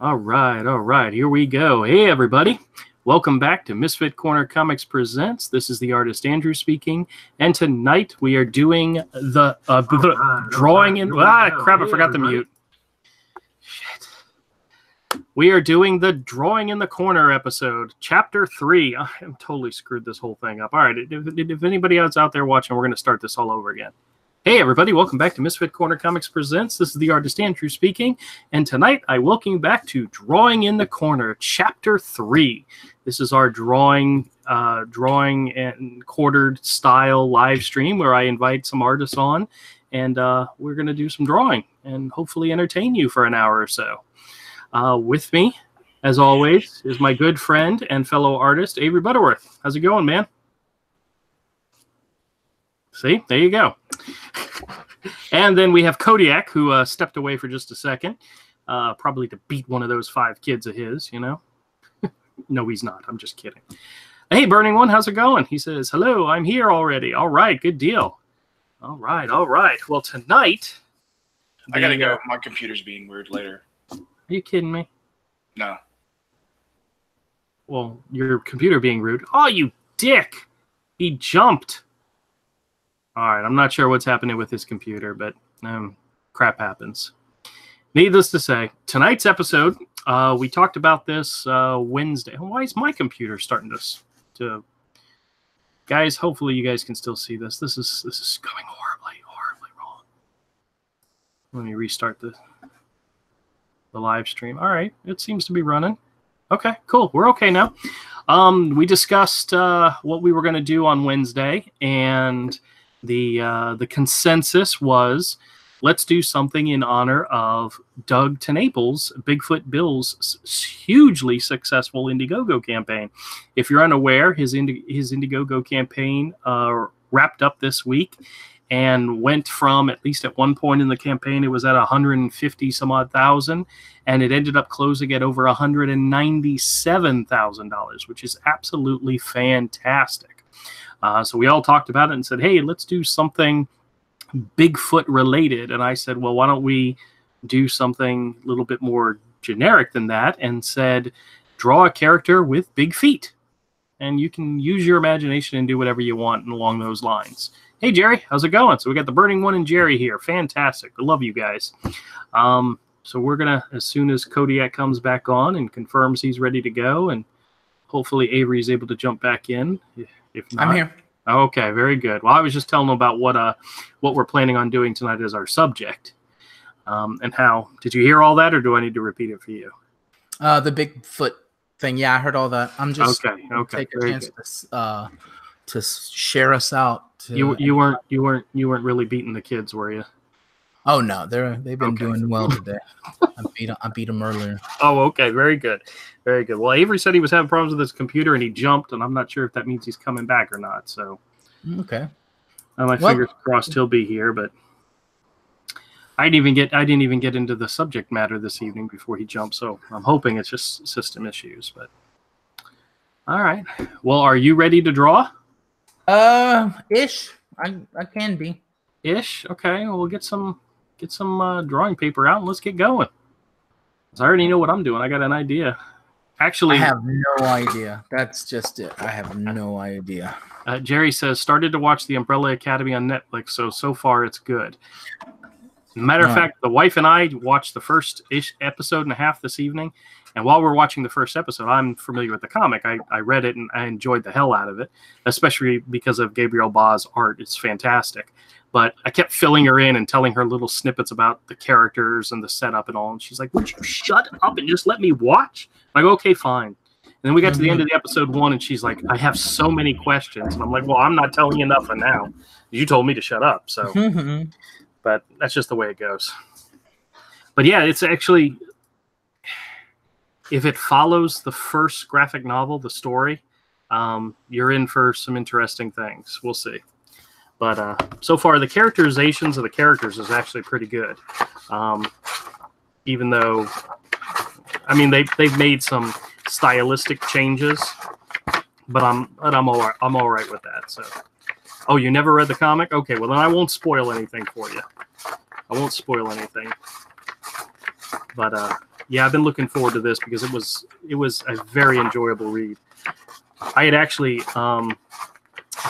All right, here we go. Hey, everybody. Welcome back to Misfit Corner Comics Presents. This is the artist Andrew speaking, and tonight we are doing the drawing in... crap, I forgot to mute. Shit. We are doing the Drawing in the Corner episode, Chapter 3. I am totally screwed this whole thing up. All right, if anybody else out there watching, we're going to start this all over again. Hey everybody, welcome back to Misfit Corner Comics Presents. This is the artist Andrew speaking, and tonight I welcome you back to Drawing in the Corner, Chapter 3. This is our drawing and quartered style live stream where I invite some artists on, and we're going to do some drawing and hopefully entertain you for an hour or so. With me, as always, is my good friend and fellow artist, Avery Butterworth. How's it going, man? See, there you go. And then we have Kodiak, who stepped away for just a second, probably to beat one of those 5 kids of his, you know? No, he's not. I'm just kidding. Hey, Burning One, how's it going? He says, hello, I'm here already. All right, good deal. All right. Well, tonight... I gotta go. My computer's being weird later. Are you kidding me? No. Well, your computer being rude. Oh, you dick! He jumped. All right, I'm not sure what's happening with his computer, but crap happens. Needless to say, tonight's episode, we talked about this Wednesday. Why is my computer starting to... Guys, hopefully you guys can still see this. This is going horribly wrong. Let me restart the live stream. All right, it seems to be running. Okay, cool. We're okay now. We discussed what we were going to do on Wednesday, and the consensus was, let's do something in honor of Doug TenNaples, Bigfoot Bill's hugely successful IndieGoGo campaign. If you're unaware, his IndieGoGo campaign wrapped up this week and went from, at least at one point in the campaign, it was at 150 some odd thousand, and it ended up closing at over $197,000, which is absolutely fantastic. So we all talked about it and said, hey, let's do something Bigfoot related. And I said, well, why don't we do something a little bit more generic than that, and said, draw a character with big feet. And you can use your imagination and do whatever you want along those lines. Hey, Jerry, how's it going? So we got the Burning One and Jerry here. Fantastic. I love you guys. So we're going to, as soon as Kodiak comes back on and confirms he's ready to go, and hopefully Avery's able to jump back in. If not, I'm here. Okay, very good. Well, I was just telling them about what we're planning on doing tonight as our subject. And how, did you hear all that, or do I need to repeat it for you? The Bigfoot thing. Yeah, I heard all that. I'm just okay. Take a chance to share us out. You weren't really beating the kids, were you? Oh no, they've been doing well today. I beat them earlier. Oh, okay, very good, very good. Well, Avery said he was having problems with his computer and he jumped, and I'm not sure if that means he's coming back or not. So, okay. My fingers crossed he'll be here, but I didn't even get into the subject matter this evening before he jumped. So I'm hoping it's just system issues. But all right. Well, are you ready to draw? Ish. I can be. Ish. Okay. Well, we'll get some drawing paper out and let's get going. I already know what I'm doing. I got an idea. Actually, I have no idea. That's just it. I have no idea. Jerry says, started to watch The Umbrella Academy on Netflix, so far it's good. Matter of fact, the wife and I watched the first episode and a half this evening, and while we're watching the first episode, I'm familiar with the comic. I read it and I enjoyed the hell out of it, especially because of Gabriel Ba's art. It's fantastic. But I kept filling her in and telling her little snippets about the characters and the setup and all. And she's like, would you shut up and just let me watch? I go, okay, fine. And then we got to the end of the episode 1, and she's like, I have so many questions. And I'm like, well, I'm not telling you enough for now. You told me to shut up. So, but that's just the way it goes. But yeah, it's actually, if it follows the first graphic novel, the story, you're in for some interesting things. We'll see. But so far, the characterizations of the characters is actually pretty good. Even though, I mean, they've made some stylistic changes, but I'm all right. I'm all right with that. So, oh, you never read the comic? Okay, well then I won't spoil anything for you. I won't spoil anything. But yeah, I've been looking forward to this because it was a very enjoyable read. I had actually I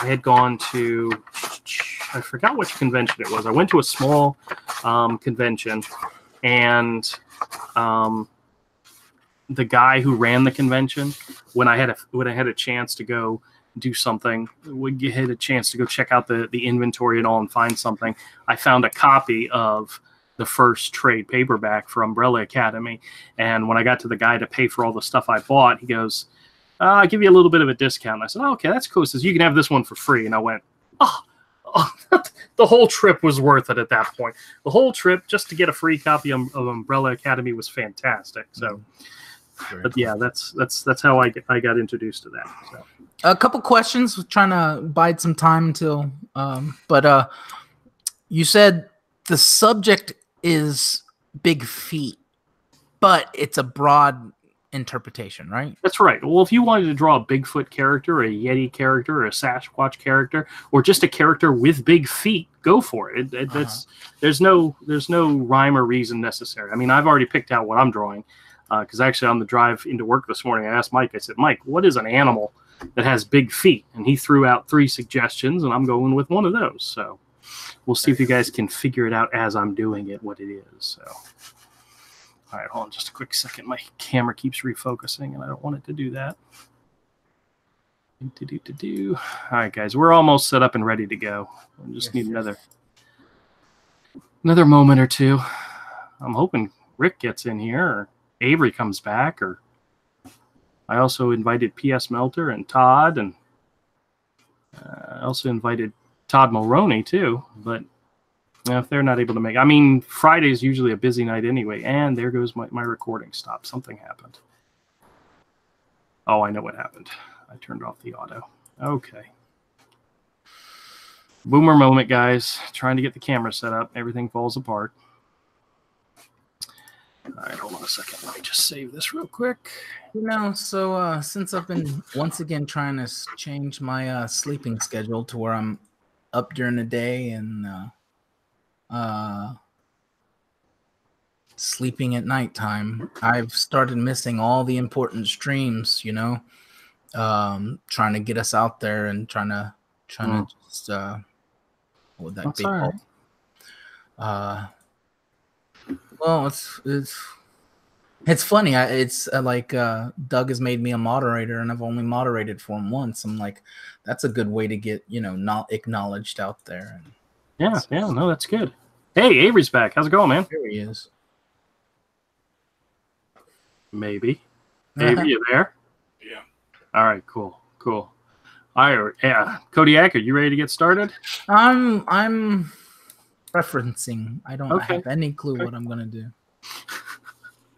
had gone to, I forgot which convention it was. I went to a small convention, and the guy who ran the convention, when I had a chance to go do something, we had a chance to go check out the inventory and all and find something, I found a copy of the first trade paperback for Umbrella Academy. And when I got to the guy to pay for all the stuff I bought, he goes, I'll give you a little bit of a discount. And I said, oh, okay, that's cool. He says, you can have this one for free. And I went, oh, the whole trip was worth it at that point. The whole trip just to get a free copy of Umbrella Academy was fantastic. So, but yeah, that's how I got introduced to that. So. A couple questions, trying to bide some time until, but you said the subject is big feet, but it's a broad interpretation, right? That's right. Well, if you wanted to draw a Bigfoot character, a Yeti character, or a Sasquatch character, or just a character with big feet, go for it. There's no rhyme or reason necessary. I mean, I've already picked out what I'm drawing, because actually on the drive into work this morning, I asked Mike, I said, Mike, what is an animal that has big feet? And he threw out 3 suggestions, and I'm going with one of those. So we'll see if you guys can figure it out as I'm doing it, what it is. So. All right, hold on just a quick second. My camera keeps refocusing, and I don't want it to do that. All right, guys, we're almost set up and ready to go. We just need another moment or two. I'm hoping Rick gets in here, or Avery comes back, or I also invited P.S. Melter and Todd, and I also invited Todd Mulroney, too, but if they're not able to make, I mean, Friday is usually a busy night anyway. And there goes my recording stop. Something happened. Oh, I know what happened. I turned off the auto. Okay. Boomer moment, guys. Trying to get the camera set up. Everything falls apart. All right, hold on a second. Let me just save this real quick. So since I've been once again trying to change my sleeping schedule to where I'm up during the day and sleeping at nighttime, I've started missing all the important streams, trying to get us out there and trying to just what would that That's be all called? Well, it's funny. It's like Doug has made me a moderator, and I've only moderated for him once. I'm like, that's a good way to get not acknowledged out there. Yeah, no, that's good. Hey, Avery's back. How's it going, man? There he is. Maybe. Avery, you there? Yeah. All right, cool. All right, yeah. Kodiak, are you ready to get started? I'm referencing. I don't have any clue what I'm gonna do,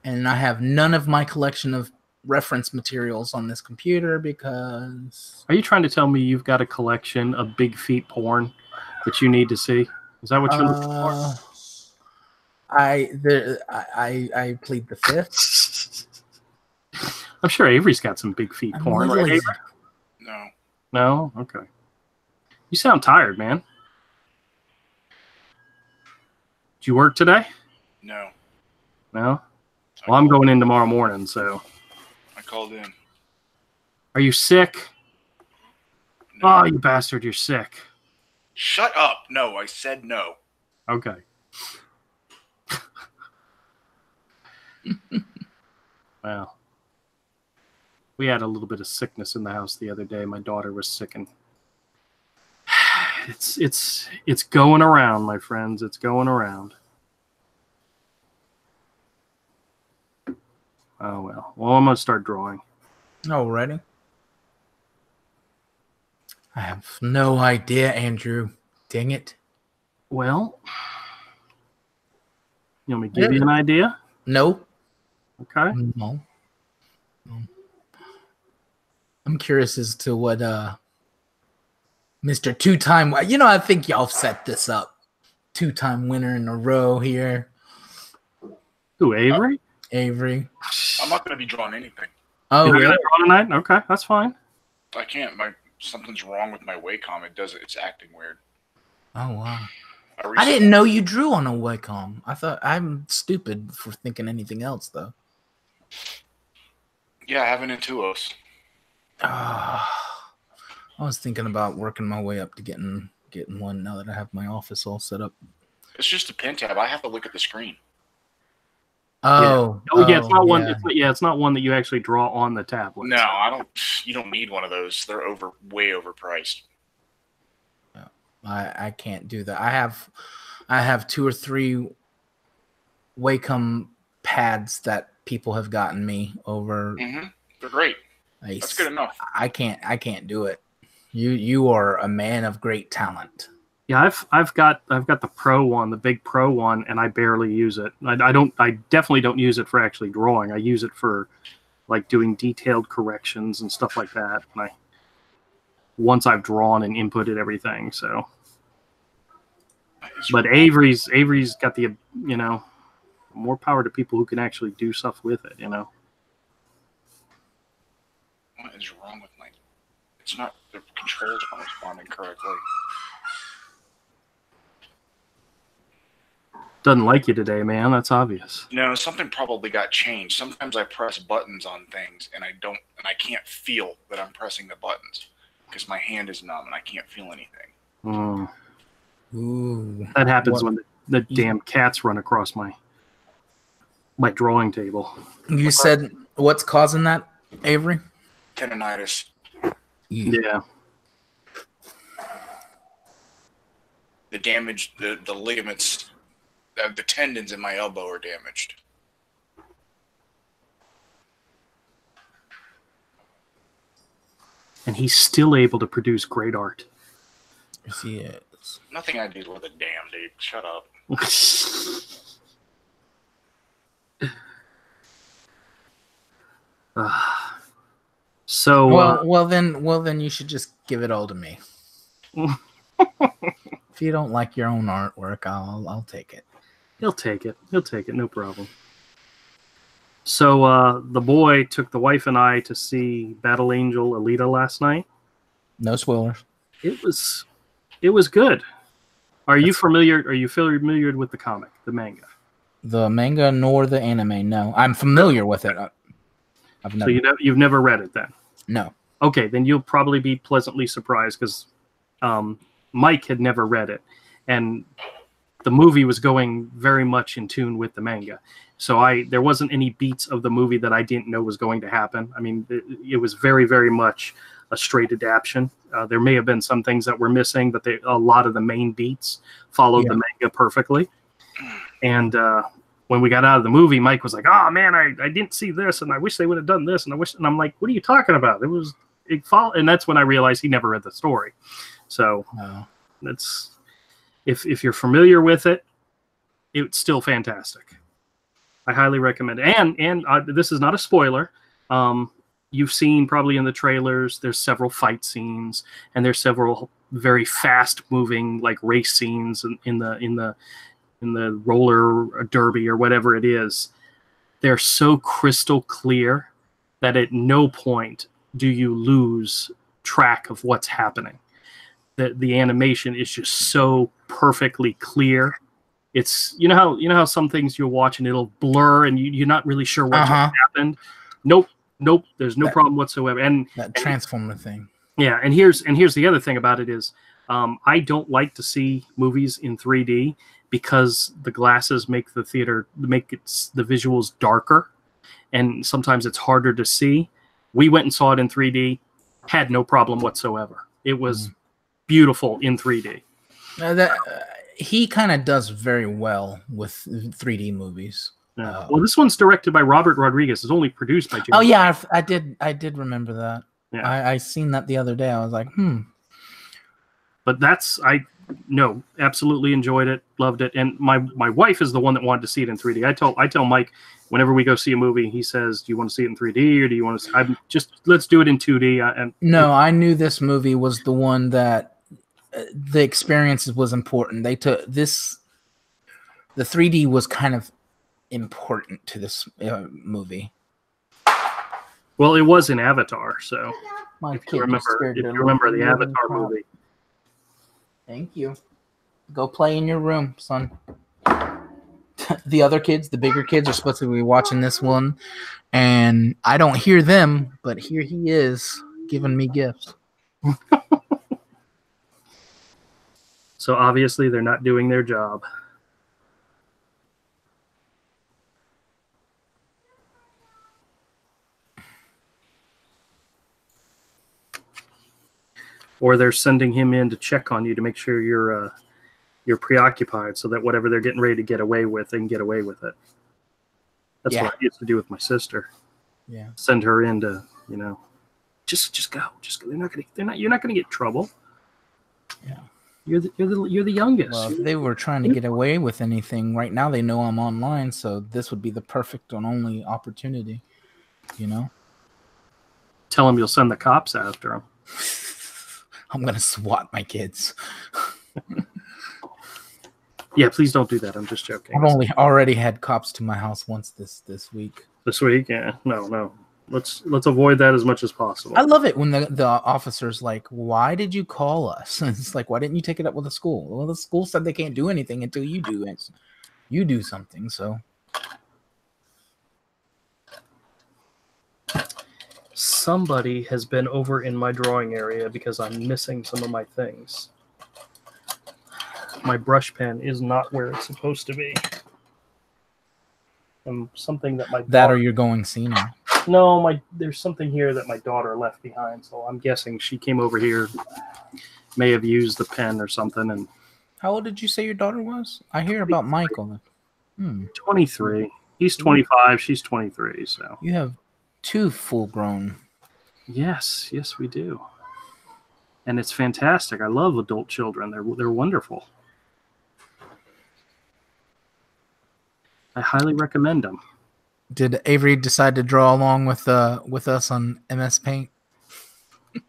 and I have none of my collection of reference materials on this computer because. Are you trying to tell me you've got a collection of big feet porn that you need to see? Is that what you're looking for? I plead the fifth. I'm sure Avery's got some big feet porn. Right, Avery? No. No? Okay. You sound tired, man. Did you work today? No. No? Well, I'm going in tomorrow morning, so. I called in. Are you sick? No. Oh, you bastard, you're sick. Shut up. No, I said no. Okay. Well, we had a little bit of sickness in the house the other day. My daughter was sick, and it's going around, my friends. It's going around. Oh well. Well, I'm gonna start drawing. Alrighty. I have no idea, Andrew. Dang it. Well, you want me to give you an idea? No. Okay. No. I'm curious as to what Mr. Two-time. I think y'all set this up. 2-time winner in a row here. Who, Avery? Avery. I'm not going to be drawing anything. Oh, You're really? gonna draw tonight? Okay, that's fine. I can't. Something's wrong with my Wacom. It's acting weird. Oh, wow. I didn't know you drew on a Wacom. I thought I'm stupid for thinking anything else, though. Yeah, I have an Intuos. I was thinking about working my way up to getting one now that I have my office all set up. It's just a pen tab. I have to look at the screen. Oh, yeah. It's not one. yeah. It's not one that you actually draw on the tablet. No, I don't. You don't need one of those. They're way overpriced. I can't do that. I have 2 or 3 Wacom pads that people have gotten me over. Mm-hmm. They're great. That's good enough. I can't do it. You are a man of great talent. Yeah, I've got the Pro one, the big Pro one, and I barely use it. I definitely don't use it for actually drawing. I use it for like doing detailed corrections and stuff like that. And once I've drawn and inputted everything, so. But Avery's got the, you know, more power to people who can actually do stuff with it, you know. What is wrong with my? It's not, the controls aren't responding correctly. Doesn't like you today, man. That's obvious. No, something probably got changed. Sometimes I press buttons on things and I can't feel that I'm pressing the buttons because my hand is numb and I can't feel anything. Mm. Ooh, that happens when the damn cats run across my drawing table. You said what's causing that, Avery? Tendonitis. Yeah. The damage, the ligaments, the tendons in my elbow are damaged. And he's still able to produce great art. Yes, he is. Nothing I do with a damn, dude. Shut up. So well then you should just give it all to me. If you don't like your own artwork, I'll take it. He'll take it. No problem. So the boy took the wife and I to see Battle Angel Alita last night. No spoilers. It was good. Are you familiar with the comic, the manga? The manga nor the anime, no. I'm familiar with it. I've never. So you've never read it then? No. Okay, then you'll probably be pleasantly surprised because Mike had never read it, and the movie was going very much in tune with the manga. So there wasn't any beats of the movie that I didn't know was going to happen. I mean, it was very, very much a straight adaptation. There may have been some things that were missing, but a lot of the main beats followed the manga perfectly. And when we got out of the movie, Mike was like, "Oh man, I didn't see this, and I wish they would have done this." And I'm like, "What are you talking about? And that's when I realized he never read the story. So that's if you're familiar with it, it's still fantastic. I highly recommend it. And this is not a spoiler. You've seen probably in the trailers, there's several fight scenes, and there's several very fast moving like race scenes in the roller derby or whatever it is. They're so crystal clear that at no point do you lose track of what's happening. The animation is just so perfectly clear. It's you know how some things you'll watch and it'll blur and you're not really sure what just happened. Nope. There's no problem whatsoever. And that transformer thing. Yeah, and here's the other thing about it is I don't like to see movies in 3D because the glasses make the visuals darker, and sometimes it's harder to see. We went and saw it in 3D, had no problem whatsoever. It was beautiful in 3D. He kind of does very well with 3D movies. Well, this one's directed by Robert Rodriguez. It's only produced by James. Oh yeah, I did remember that. Yeah. I seen that the other day. I was like, But absolutely enjoyed it, loved it, and my wife is the one that wanted to see it in 3D. I tell Mike whenever we go see a movie, he says, "Do you want to see it in 3D or do you want to?" Let's do it in 2D. I knew this movie was the one that the experience was important. They took this. The 3D was kind of important to this movie. Well, it was in Avatar, so if you remember the Avatar movie. Thank you. Go play in your room, son. the other kids, the bigger kids, are supposed to be watching this one, and I don't hear them, but here he is giving me gifts. So obviously they're not doing their job. Or they're sending him in to check on you to make sure you're preoccupied, so that whatever they're getting ready to get away with, they can get away with it. That's what I used to do with my sister. Yeah. Send her in to, just go. Just go. You're not gonna get in trouble. Yeah. You're the youngest. Well, if they were trying to get away with anything, right now they know I'm online, so this would be the perfect and only opportunity. Tell them you'll send the cops after them. I'm gonna swat my kids. Yeah, please don't do that. I'm just joking. I've already had cops to my house once this week. This week, yeah. No. Let's avoid that as much as possible. I love it when the officer's like, "Why did you call us?" And it's like, "Why didn't you take it up with the school?" Well, the school said they can't do anything until you do it. You do something, so. Somebody has been over in my drawing area because I'm missing some of my things. My brush pen is not where it's supposed to be. And something that my daughter, or you're going senile. No, there's something here that my daughter left behind, so I'm guessing she came over here, may have used the pen or something. And how old did you say your daughter was? I hear about Michael. 23. He's 25. She's 23. So you have 2 full-grown. Yes, we do. And it's fantastic. I love adult children. They're wonderful. I highly recommend them. Did Avery decide to draw along with us on MS Paint?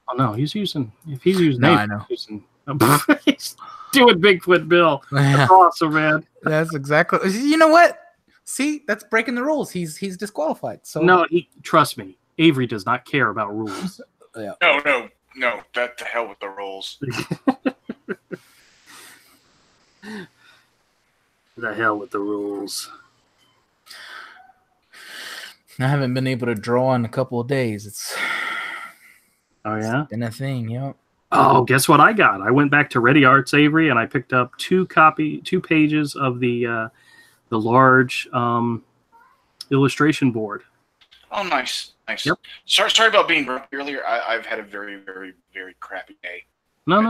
Oh no, he's using. If he's using, no, I know. He's doing Bigfoot Bill. That's awesome, man. That's exactly. You know what? See, that's breaking the rules. He's disqualified. So no, trust me. Avery does not care about rules. Yeah. No. That to hell with the rules. The hell with the rules. I haven't been able to draw in a couple of days. It's been a thing, yep. Oh, guess what I got? I went back to Ready Arts, Avery, and I picked up 2 pages of the large illustration board. Oh, nice. Yep. Sorry about being grumpy earlier. I've had a very, very, very crappy day. No.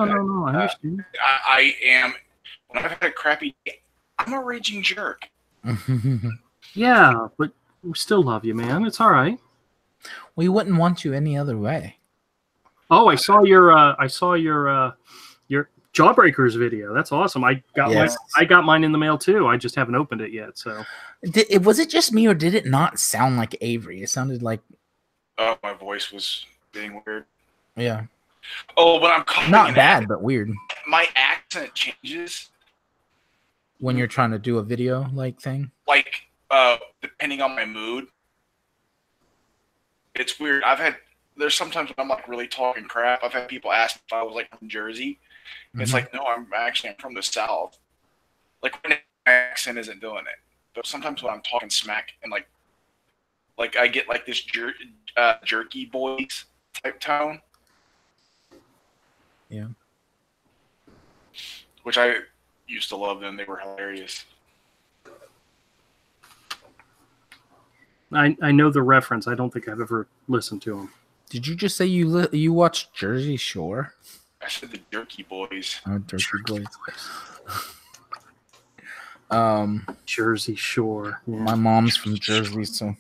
I understand. I am. When I've had a crappy day, I'm a raging jerk. Yeah, but we still love you, man. It's all right. We wouldn't want you any other way. Oh, I saw your Jawbreakers video. That's awesome. I got mine in the mail too. I just haven't opened it yet. So, was it just me, or did it not sound like Avery? It sounded like. Oh, my voice was being weird. Yeah. Oh, but I'm not bad, but weird. My accent changes when you're trying to do a video thing. Like, depending on my mood, it's weird. There's sometimes when I'm like really talking crap. I've had people ask if I was like from Jersey. It's like, no, I'm from the South. Like, when my accent isn't doing it. But sometimes when I'm talking smack and like I get like this jerky boys type tone. Yeah. Which I used to love them. They were hilarious. I know the reference. I don't think I've ever listened to them. Did you just say you watched Jersey Shore? I said the Jerky Boys. Oh, Jerky Boys. Jersey Shore. Yeah. My mom's from Jersey, so.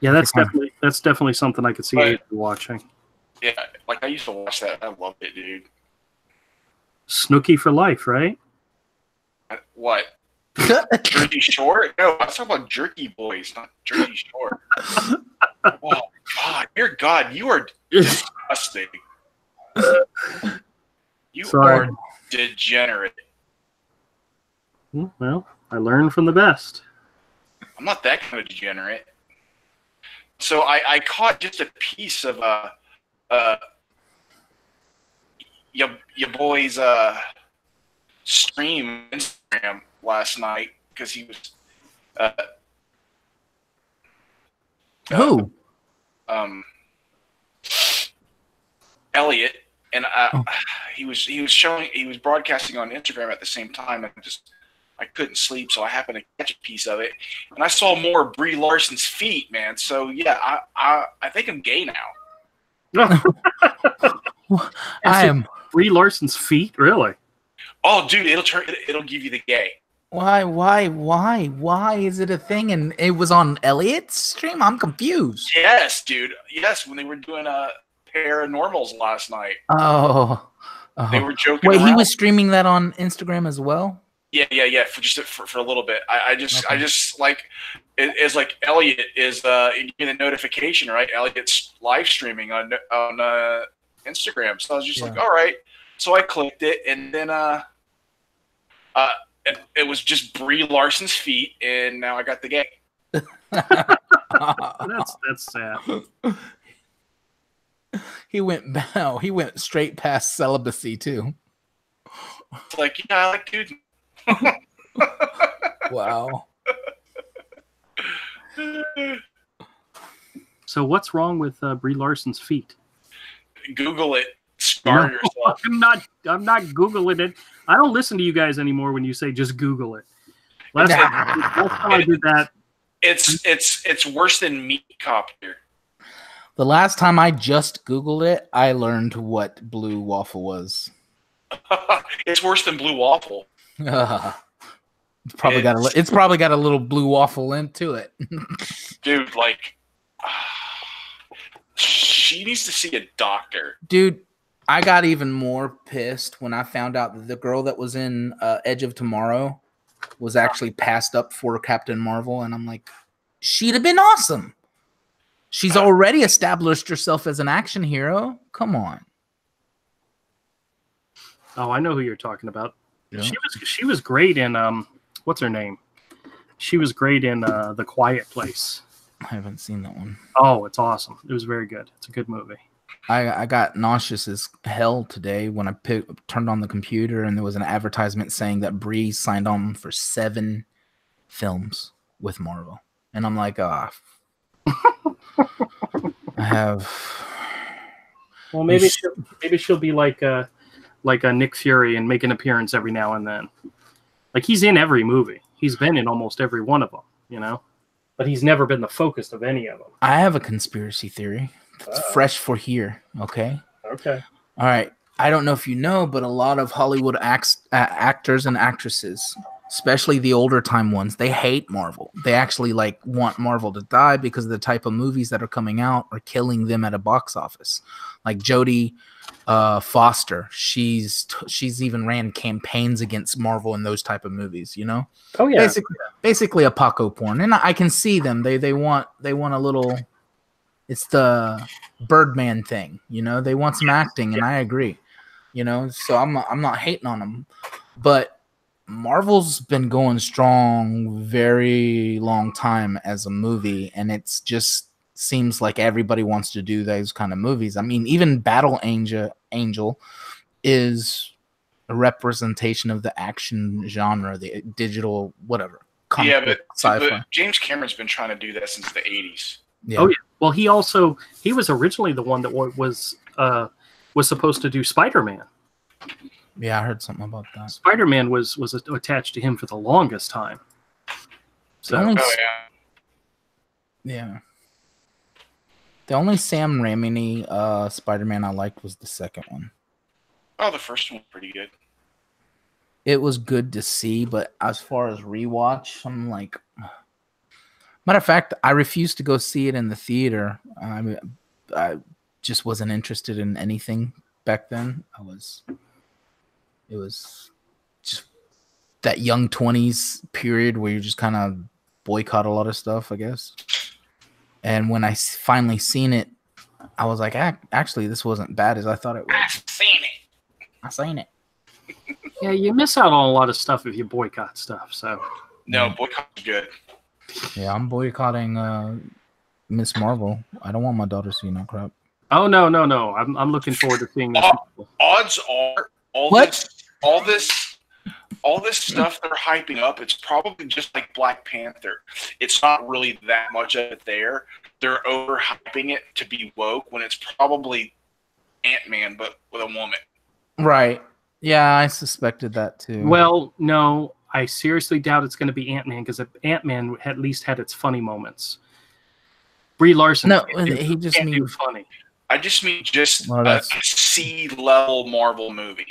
Yeah, that's definitely something I could see you watching. Yeah, like I used to watch that. I loved it, dude. Snooki for life, right? What? Jersey Shore? No, I was talking about Jerky Boys, not Jersey Shore. Oh God, you are disgusting. You are degenerate. Well, I learned from the best. I'm not that kind of degenerate. So I caught just a piece of your boy's stream on Instagram last night because he was Who? Elliot, and he was broadcasting on Instagram at the same time, and I couldn't sleep, so I happened to catch a piece of it, and I saw more of Brie Larson's feet, man. So yeah, I think I'm gay now. I am. Brie Larson's feet, really? Oh, dude, it'll give you the gay. Why is it a thing? And it was on Elliot's stream? I'm confused. Yes, dude. Yes, when they were doing Paranormals last night. Oh. They were joking Wait, around. he was streaming that on Instagram as well? Yeah. For a little bit. I just like it's like Elliot is getting the notification, right? Elliot's live streaming on Instagram. So I was just like, all right. So I clicked it, and then it was just Brie Larson's feet, and now I got the gay. That's sad. He went straight past celibacy too. It's like, yeah, I like dude. Wow. So what's wrong with Brie Larson's feet? Google it. Scar yourself. I'm not Googling it. I don't listen to you guys anymore when you say just Google it. Last time I did that. It's worse than meat copter. The last time I just Googled it, I learned what blue waffle was. It's worse than blue waffle. It's probably got a little blue waffle into it. Dude, like, she needs to see a doctor. Dude, I got even more pissed when I found out that the girl that was in Edge of Tomorrow was actually passed up for Captain Marvel, and I'm like, she'd have been awesome. She's already established herself as an action hero. Come on. Oh, I know who you're talking about. Yeah. She was great in what's her name? She was great in The Quiet Place. I haven't seen that one. Oh, it's awesome. It was very good. It's a good movie. I got nauseous as hell today when I turned on the computer and there was an advertisement saying that Bree signed on for 7 films with Marvel. And I'm like, I have... Well, maybe she'll be like a Nick Fury and make an appearance every now and then. Like, he's in every movie. He's been in almost every one of them, you know? But he's never been the focus of any of them. I have a conspiracy theory. It's fresh for here, okay? Okay. All right. I don't know if you know, but a lot of Hollywood actors and actresses, especially the older time ones, they hate Marvel. They actually want Marvel to die because of the type of movies that are coming out are killing them at a box office. Like Jodie Foster, she's even ran campaigns against Marvel in those type of movies, you know? Oh yeah. Basically a Paco porn. And I can see them. They want a little... It's the Birdman thing, you know. They want some acting, and I agree, you know. So I'm not hating on them, but Marvel's been going strong very long time as a movie, and it's just seems like everybody wants to do those kind of movies. I mean, even Battle Angel is a representation of the action genre, the digital whatever. Yeah, but James Cameron's been trying to do that since the 80s. Yeah. Oh yeah. Well, he was originally the one that was supposed to do Spider-Man. Yeah, I heard something about that. Spider-Man was attached to him for the longest time. So yeah. The only Sam Raimi Spider-Man I liked was the second one. Oh, the first one was pretty good. It was good to see, but as far as rewatch, I'm like... Matter of fact, I refused to go see it in the theater. I just wasn't interested in anything back then. It was just that young 20s period where you just kind of boycott a lot of stuff, I guess. And when I finally seen it, I was like, actually, this wasn't bad as I thought it was. I seen it. Yeah, you miss out on a lot of stuff if you boycott stuff. So no, boycott's good. Yeah, I'm boycotting Miss Marvel. I don't want my daughter seeing that crap. Oh no! I'm looking forward to seeing this. Odds are all all this stuff they're hyping up, it's probably just like Black Panther. It's not really that much of it there. They're overhyping it to be woke when it's probably Ant-Man, but with a woman. Right. Yeah, I suspected that too. Well, no, I seriously doubt it's going to be Ant-Man, because Ant-Man at least had its funny moments. Brie Larson, he just can't do funny. I just mean just a C-level Marvel movie.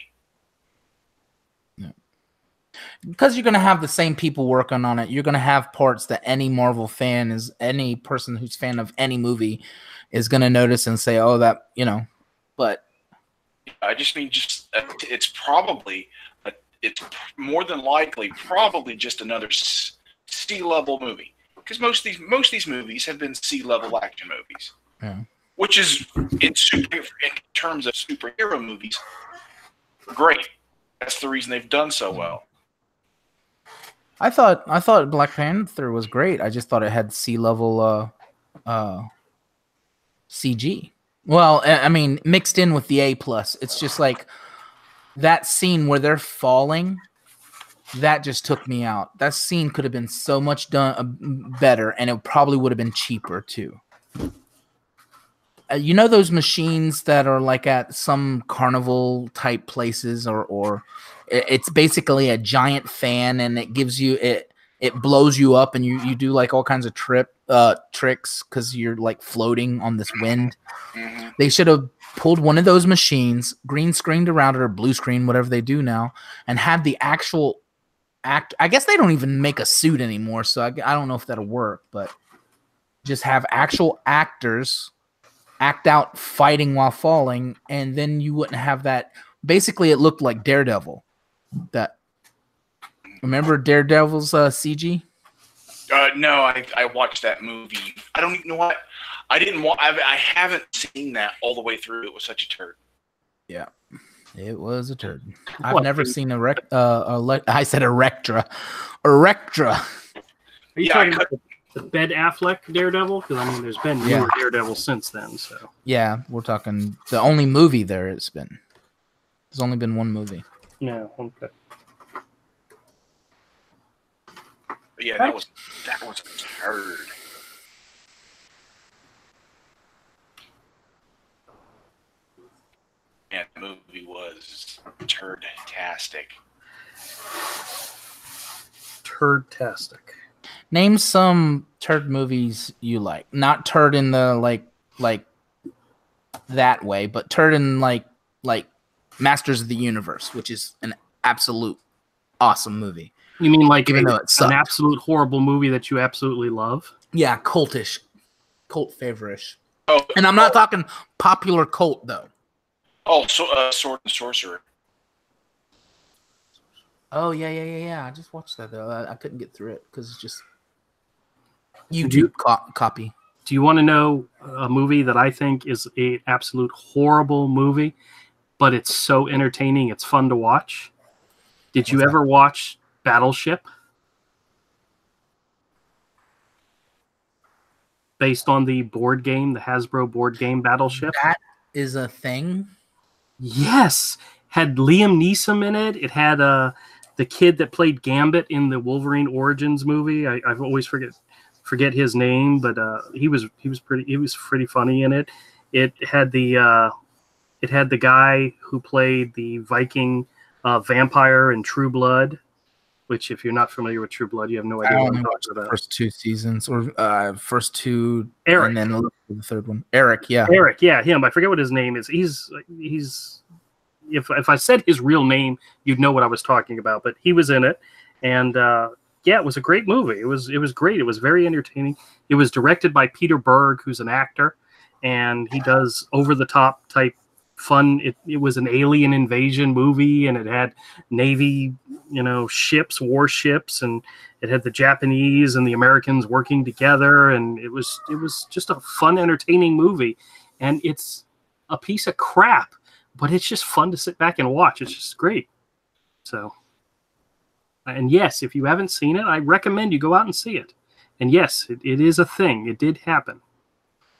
Because you're going to have the same people working on it. You're going to have parts that any Marvel fan any person who's fan of any movie is going to notice and say, oh, that, but. I just mean it's probably, it's more than likely probably just another C-level movie. Because most of these movies have been C-level action movies. Yeah. Which is, in terms of superhero movies, great. That's the reason they've done so well. I thought Black Panther was great. I just thought it had C-level CG. Well, I mean, mixed in with the A+. It's just like that scene where they're falling. That just took me out. That scene could have been so much better, and it probably would have been cheaper too. You know those machines that are like at some carnival type places, or it's basically a giant fan, and it gives you it blows you up, and you do like all kinds of tricks because you're like floating on this wind. Mm-hmm. They should have pulled one of those machines, green screened around it, or blue screen, whatever they do now, and had the actual act. I guess they don't even make a suit anymore, so I don't know if that'll work, but just have actual actors act out fighting while falling, and then you wouldn't have that. Basically, it looked like Daredevil. Remember Daredevil's CG? No, I watched that movie. I don't even know what. I haven't seen that all the way through. It was such a turd. Yeah, it was a turd. I've never seen I said Erectra. Erectra. Are you talking about the Ben Affleck Daredevil? Because I mean, there's been newer Daredevil since then. So yeah, we're talking the only movie there's only been one movie. No, okay. Yeah, that was a turd. Yeah, the movie was turd-tastic. Turd-tastic. Name some turd movies you like. Not turd in the like that way, but turd in like Masters of the Universe, which is an absolute awesome movie. You mean like even though it sucked. An absolute horrible movie that you absolutely love? Yeah, cult favorish. Oh, and I'm not talking popular cult though. Oh, so Sword and Sorcerer. Oh yeah. I just watched that though. I couldn't get through it because it's just YouTube copy. Do you want to know a movie that I think is an absolute horrible movie, but it's so entertaining, it's fun to watch? Did you ever watch Battleship? Based on the board game, the Hasbro board game Battleship. That is a thing? Yes. Had Liam Neeson in it. It had the kid that played Gambit in the Wolverine Origins movie. I always forget his name, but he was pretty funny in it. It had the guy who played the Viking vampire in True Blood, which if you're not familiar with True Blood, you have no idea what I'm talking about. First two seasons or first two, Eric, and then the third one. Eric, yeah, him. I forget what his name is. He's if I said his real name, you'd know what I was talking about. But he was in it, and it was a great movie. It was great. It was very entertaining. It was directed by Peter Berg, who's an actor, and he does over the top type fun. It was an alien invasion movie, and it had Navy, warships, and it had the Japanese and the Americans working together, and it was just a fun, entertaining movie. And it's a piece of crap, but it's just fun to sit back and watch. It's just great. So, and yes, if you haven't seen it, I recommend you go out and see it. And yes, it is a thing. It did happen,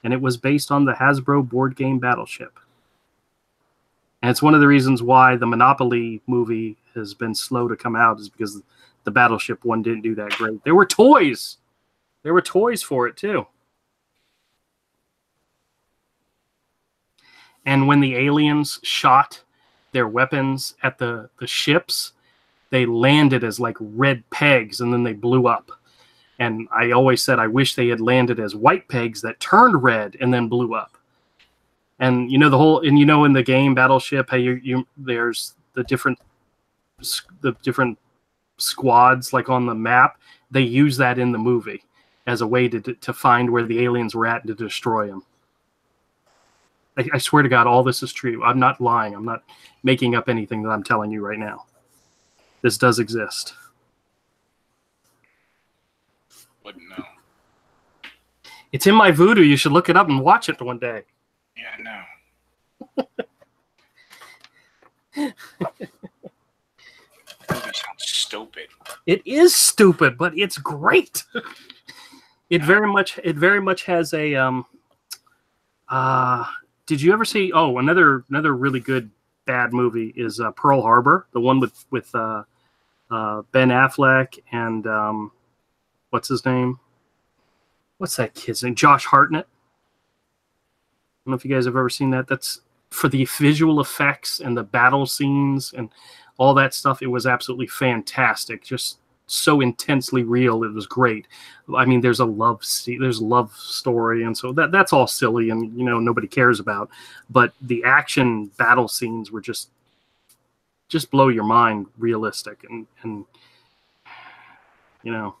and it was based on the Hasbro board game Battleship. And it's one of the reasons why the Monopoly movie has been slow to come out, is because the Battleship one didn't do that great. There were toys. There were toys for it, too. And when the aliens shot their weapons at the ships, they landed as like red pegs, and then they blew up. And I always said I wish they had landed as white pegs that turned red and then blew up. And you know in the game Battleship, hey, there's the different squads like on the map. They use that in the movie as a way to find where the aliens were at and to destroy them. I swear to God, all this is true. I'm not lying. I'm not making up anything that I'm telling you right now. This does exist. Wouldn't know. It's in my voodoo. You should look it up and watch it one day. Yeah, no. Movie sounds stupid. It is stupid, but it's great. It very much has a did you ever see another really good bad movie is Pearl Harbor, the one with Ben Affleck and what's his name? What's that kid's name? Josh Hartnett. I don't know if you guys have ever seen that. That's for the visual effects and the battle scenes and all that stuff. It was absolutely fantastic. Just so intensely real. It was great. I mean, there's a love story, and so that's all silly and nobody cares about. But the action battle scenes were just blow your mind, realistic, and Yeah,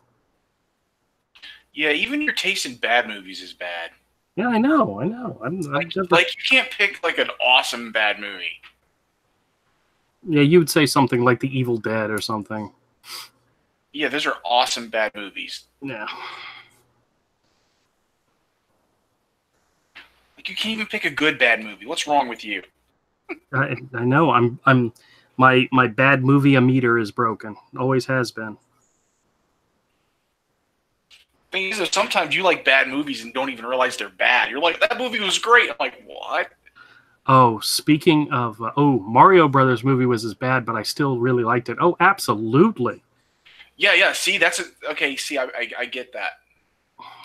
even your taste in bad movies is bad. Yeah, I know. Like you can't pick like an awesome bad movie. Yeah, you would say something like The Evil Dead or something. Yeah, those are awesome bad movies. Yeah. Like you can't even pick a good bad movie. What's wrong with you? I know. I'm my bad movie meter is broken. Always has been. Thing is, sometimes you like bad movies and don't even realize they're bad. You're like, that movie was great. I'm like, what? Oh, speaking of, Mario Brothers movie was as bad, but I still really liked it. Oh, absolutely. Yeah. See, okay. See, I get that.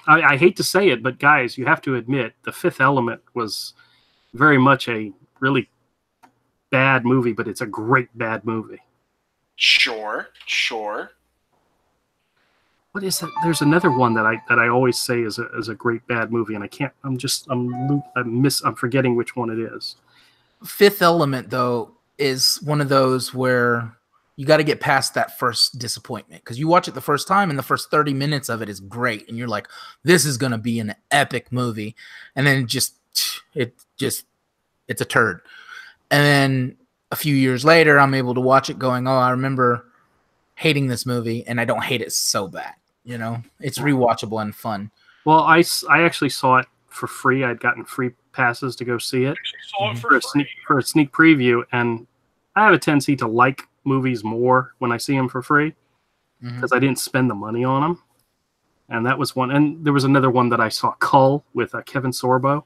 I hate to say it, but guys, you have to admit The Fifth Element was very much a really bad movie, but it's a great bad movie. Sure. What is that? There's another one that I always say is a great bad movie, and I can't. I'm forgetting which one it is. Fifth Element, though, is one of those where you got to get past that first disappointment, because you watch it the first time and the first 30 minutes of it is great, and you're like, this is gonna be an epic movie, and then it's a turd. And then a few years later, I'm able to watch it going, oh, I remember hating this movie, and I don't hate it so bad. It's rewatchable and fun. Well, I actually saw it for free. I'd gotten free passes to go see it for a sneak preview, and I have a tendency to like movies more when I see them for free because I didn't spend the money on them. And that was one. And there was another one that I saw, Cull, with Kevin Sorbo.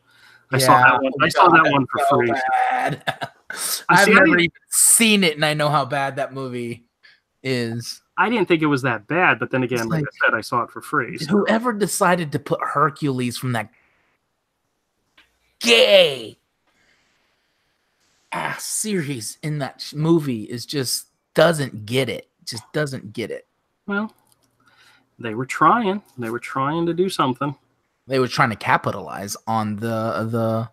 I saw that one. I saw that one for free. Bad. I've never even seen it, and I know how bad that movie is. I didn't think it was that bad, but then again, like I said, I saw it for free. So. Whoever decided to put Hercules from that gay series in that movie doesn't get it. Just doesn't get it. Well, they were trying. They were trying to do something. They were trying to capitalize on the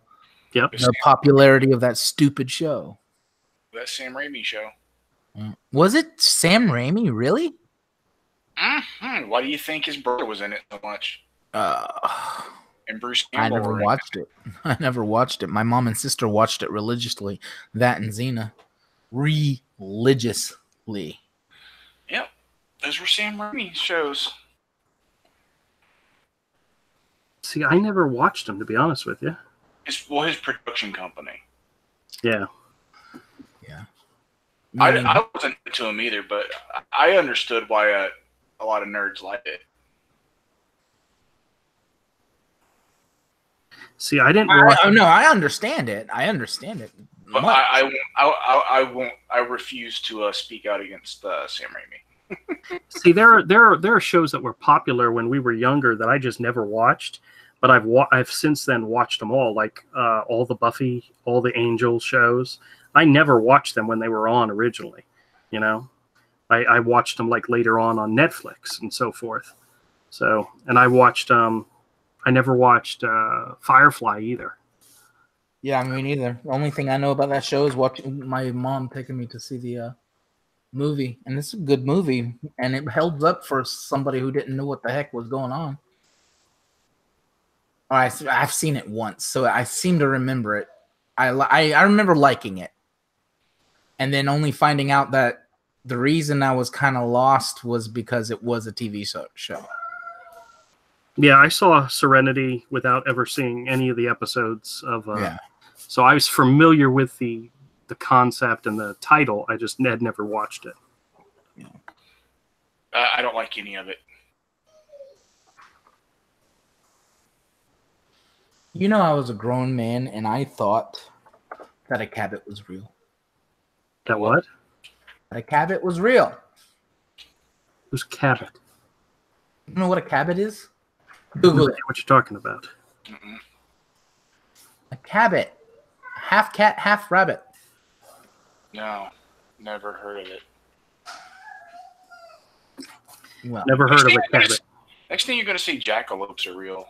Yep. The popularity of that stupid show. That Sam Raimi show. Was it Sam Raimi, really? Mm-hmm. Why do you think his brother was in it so much? And Bruce Campbell. I never watched it. I never watched it. My mom and sister watched it religiously. That and Xena. Religiously. Yep. Those were Sam Raimi shows. See, I never watched them, to be honest with you. His production company. Yeah. Yeah. I wasn't into him either, but I understood why a lot of nerds liked it. See, I didn't watch. No, I understand it. But I won't. I refuse to speak out against Sam Raimi. See, there are shows that were popular when we were younger that I just never watched, but I've since then watched them all, like all the Buffy, all the Angel shows. I never watched them when they were on originally, you know. I watched them like later on Netflix and so forth. So, and I never watched Firefly either. Yeah, me neither. The only thing I know about that show is watching my mom taking me to see the movie, and it's a good movie, and it held up for somebody who didn't know what the heck was going on. I've seen it once, so I seem to remember it. I remember liking it, and then only finding out that the reason I was kind of lost was because it was a TV show. Yeah, I saw Serenity without ever seeing any of the episodes of. So I was familiar with the concept and the title. I just had never watched it. Yeah. I don't like any of it. You know, I was a grown man and I thought that a Cabot was real. That what? That a Cabot was real. Who's Cabot? You know what a Cabot is? Google it. What you're talking about? Mm-mm. A Cabot, half cat, half rabbit. No, never heard of it. Well, never heard of a Cabot. Next thing you're going to say, jackalopes are real.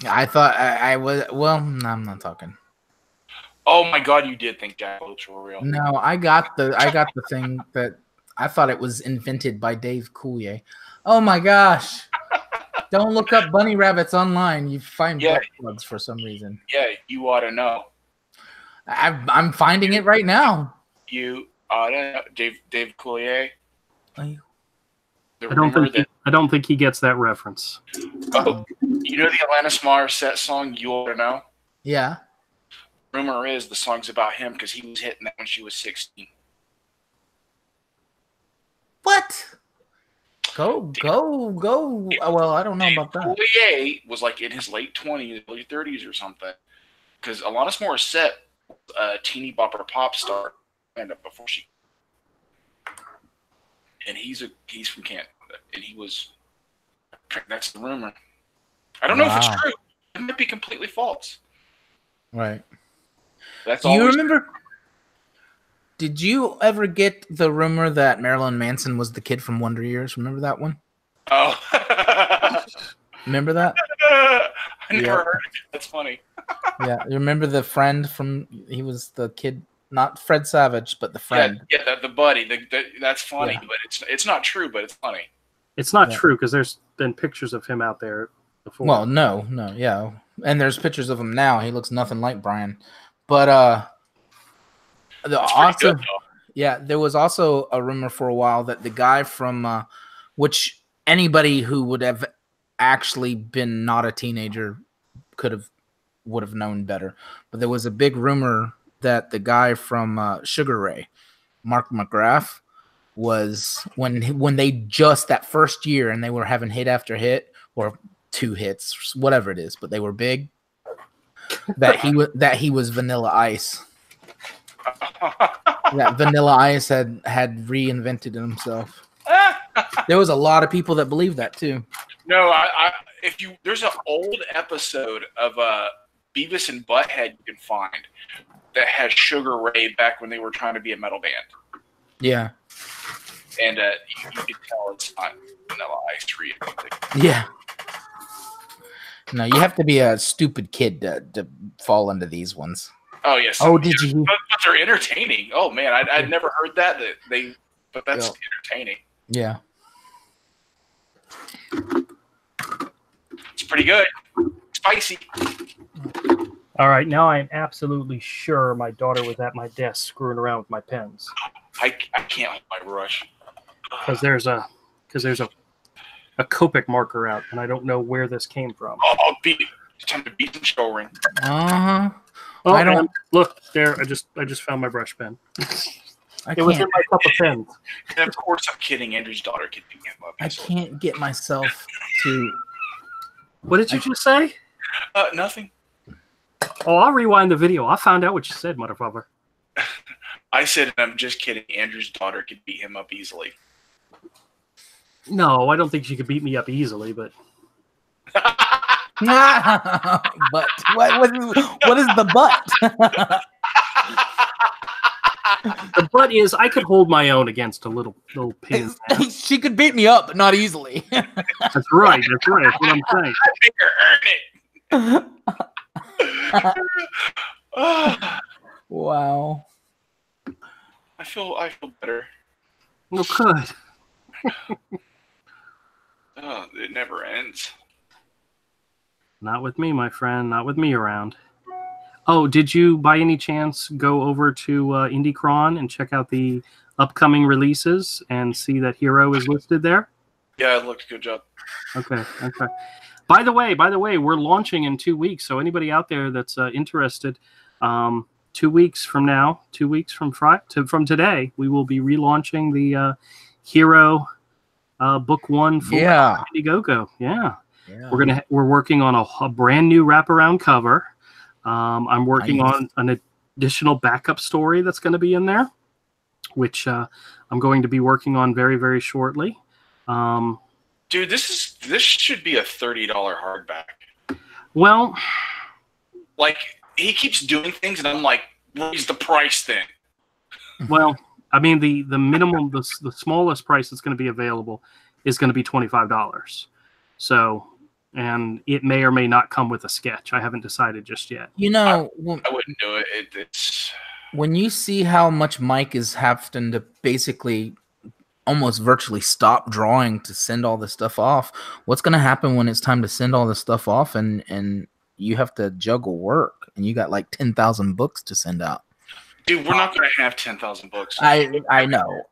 I thought I was. Well, no, I'm not talking. Oh my God, you did think jackalopes were real. No, I got the thing that I thought it was invented by Dave Coulier. Oh my gosh. Don't look up bunny rabbits online. You find butt plugs for some reason. Yeah, you ought to know. I'm finding it right now. You ought to know. Dave Coulier. I don't think he gets that reference. Oh, you know the Alanis Morissette song, You Ought to Know? Yeah. Rumor is the song's about him because he was hitting that when she was 16. What? Go. Well, I don't know about that. Coulier was like in his late 20s, early 30s or something. Because Alanis Morissette was a teeny bopper pop star before she. And he's from Canada. And he was. That's the rumor. I don't know if it's true. It might be completely false. Right. That's Do you remember? Did you ever get the rumor that Marilyn Manson was the kid from Wonder Years? Remember that one? Oh. Remember that? I never heard of it. That's funny. Yeah. You remember the friend from, he was the kid, not Fred Savage, but the friend. Yeah, the buddy. That's funny, but it's not true, but it's funny. It's not true because there's been pictures of him out there before. Well, no, yeah. And there's pictures of him now. He looks nothing like Brian. But there was also a rumor for a while that the guy from which anybody who would have actually been not a teenager would have known better. But there was a big rumor that the guy from Sugar Ray, Mark McGrath, was when they just that first year and they were having hit after hit or 2 hits, whatever it is, but they were big. That he was Vanilla Ice. That Vanilla Ice had reinvented himself. There was a lot of people that believed that too. No, there's an old episode of Beavis and Butthead you can find that has Sugar Ray back when they were trying to be a metal band. Yeah. And you can tell it's not Vanilla Ice reinvented. Yeah. No, you have to be a stupid kid to fall into these ones. Oh yes. Oh, did you? But they're entertaining. Oh man, I'd never heard that. But that's entertaining. Yeah. It's pretty good. Spicy. All right, now I'm absolutely sure my daughter was at my desk screwing around with my pens. I can't hold my brush because there's a Copic marker out, and I don't know where this came from. Oh, it's time to beat the show ring. Uh-huh. Oh, I don't look there. I just found my brush pen. It was in my cup of pens. And of course, I'm kidding. Andrew's daughter can beat him up. I can't get myself to. What did you just say? Nothing. Oh, I'll rewind the video. I found out what you said, motherfucker. I said, I'm just kidding. Andrew's daughter could beat him up easily. No, I don't think she could beat me up easily, but But what is the but? the butt is I could hold my own against a little pin. She could beat me up, but not easily. That's right. That's right. That's what I'm saying. I make her earn it. Wow. I feel better. Well, good. Oh, it never ends. Not with me, my friend. Not with me around. Oh, did you, by any chance, go over to IndieCron and check out the upcoming releases and see that Hero is listed there? Yeah, it looked good job. Okay. By the way, we're launching in 2 weeks. So anybody out there that's interested, 2 weeks from now, 2 weeks from from today, we will be relaunching the Hero Book 1 full IndieGoGo. Yeah. We're working on a brand new wraparound cover. I'm working on an additional backup story that's going to be in there, which I'm going to be working on very, very shortly. Dude, this should be a $30 hardback. Well, like he keeps doing things, and I'm like, raise the price then. Well, I mean the minimum, the smallest price that's going to be available is going to be $25. So. And it may or may not come with a sketch. I haven't decided just yet. You know, I wouldn't do it. It's when you see how much Mike is having to basically almost virtually stop drawing to send all this stuff off. What's going to happen when it's time to send all this stuff off and you have to juggle work and you got like 10,000 books to send out? Dude, we're not going to have 10,000 books. I know.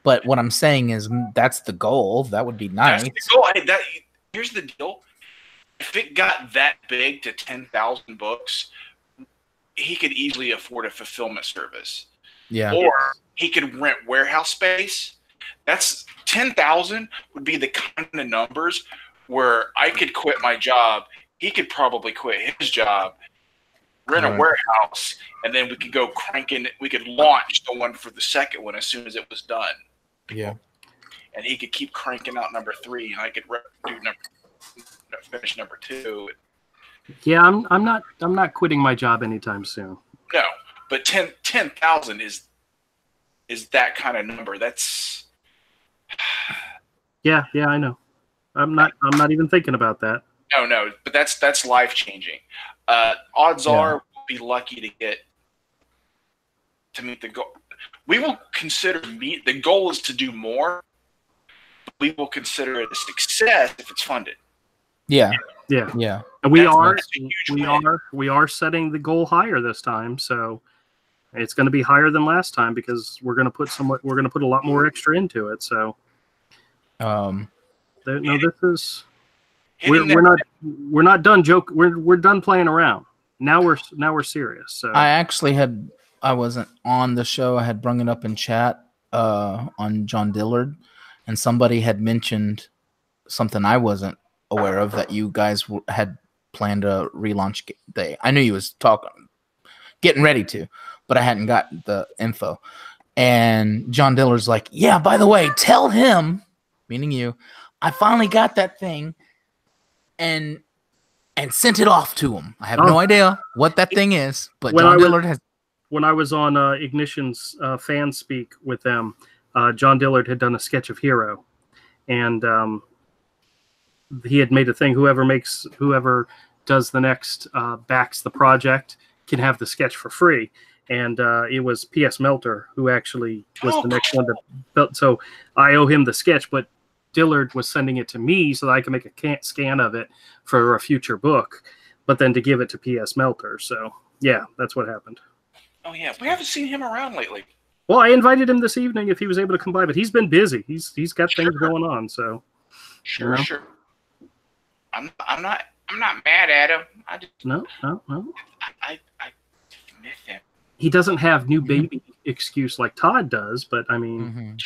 But what I'm saying is that's the goal. That would be nice. That's the goal. Here's the deal. If it got that big to 10,000 books, he could easily afford a fulfillment service. Yeah. Or he could rent warehouse space. That's 10,000 would be the kind of numbers where I could quit my job. He could probably quit his job, rent a warehouse, and then we could go cranking. We could launch the one for the second one as soon as it was done. Yeah. And he could keep cranking out number 3, and I could finish number 2. Yeah, I'm not quitting my job anytime soon. No, but 10,000 is that kind of number. That's yeah, I know. I'm not even thinking about that. No, but that's life changing. Odds are we'll be lucky to meet the goal. We will consider the goal is to do more. We will consider it a success if it's funded. Yeah. And we are setting the goal higher this time, so it's going to be higher than last time because we're going to put a lot more extra into it. So, we're not done we're done playing around. Now we're serious. So I wasn't on the show. I had brung it up in chat on John Dillard, and somebody had mentioned something I wasn't aware of, that you guys had planned a relaunch day. I knew you was getting ready to, but I hadn't got the info. And John Diller's like, yeah, by the way, tell him, meaning you, I finally got that thing and sent it off to him. I have no idea what that thing is, but John Dillard has. When I was on Ignition's fan speak with them, John Dillard had done a sketch of Hero, and he had made a thing. Whoever does the next backs the project can have the sketch for free. And it was P.S. Melter who actually was the next one to build. So I owe him the sketch, but Dillard was sending it to me so that I could make a scan of it for a future book, but then to give it to P.S. Melter. So yeah, that's what happened. Oh yeah, we haven't seen him around lately. Well, I invited him this evening if he was able to come by, but he's been busy. He's got things going on. So sure. I'm not mad at him. I just no. I miss him. He doesn't have new baby excuse like Todd does, but I mean,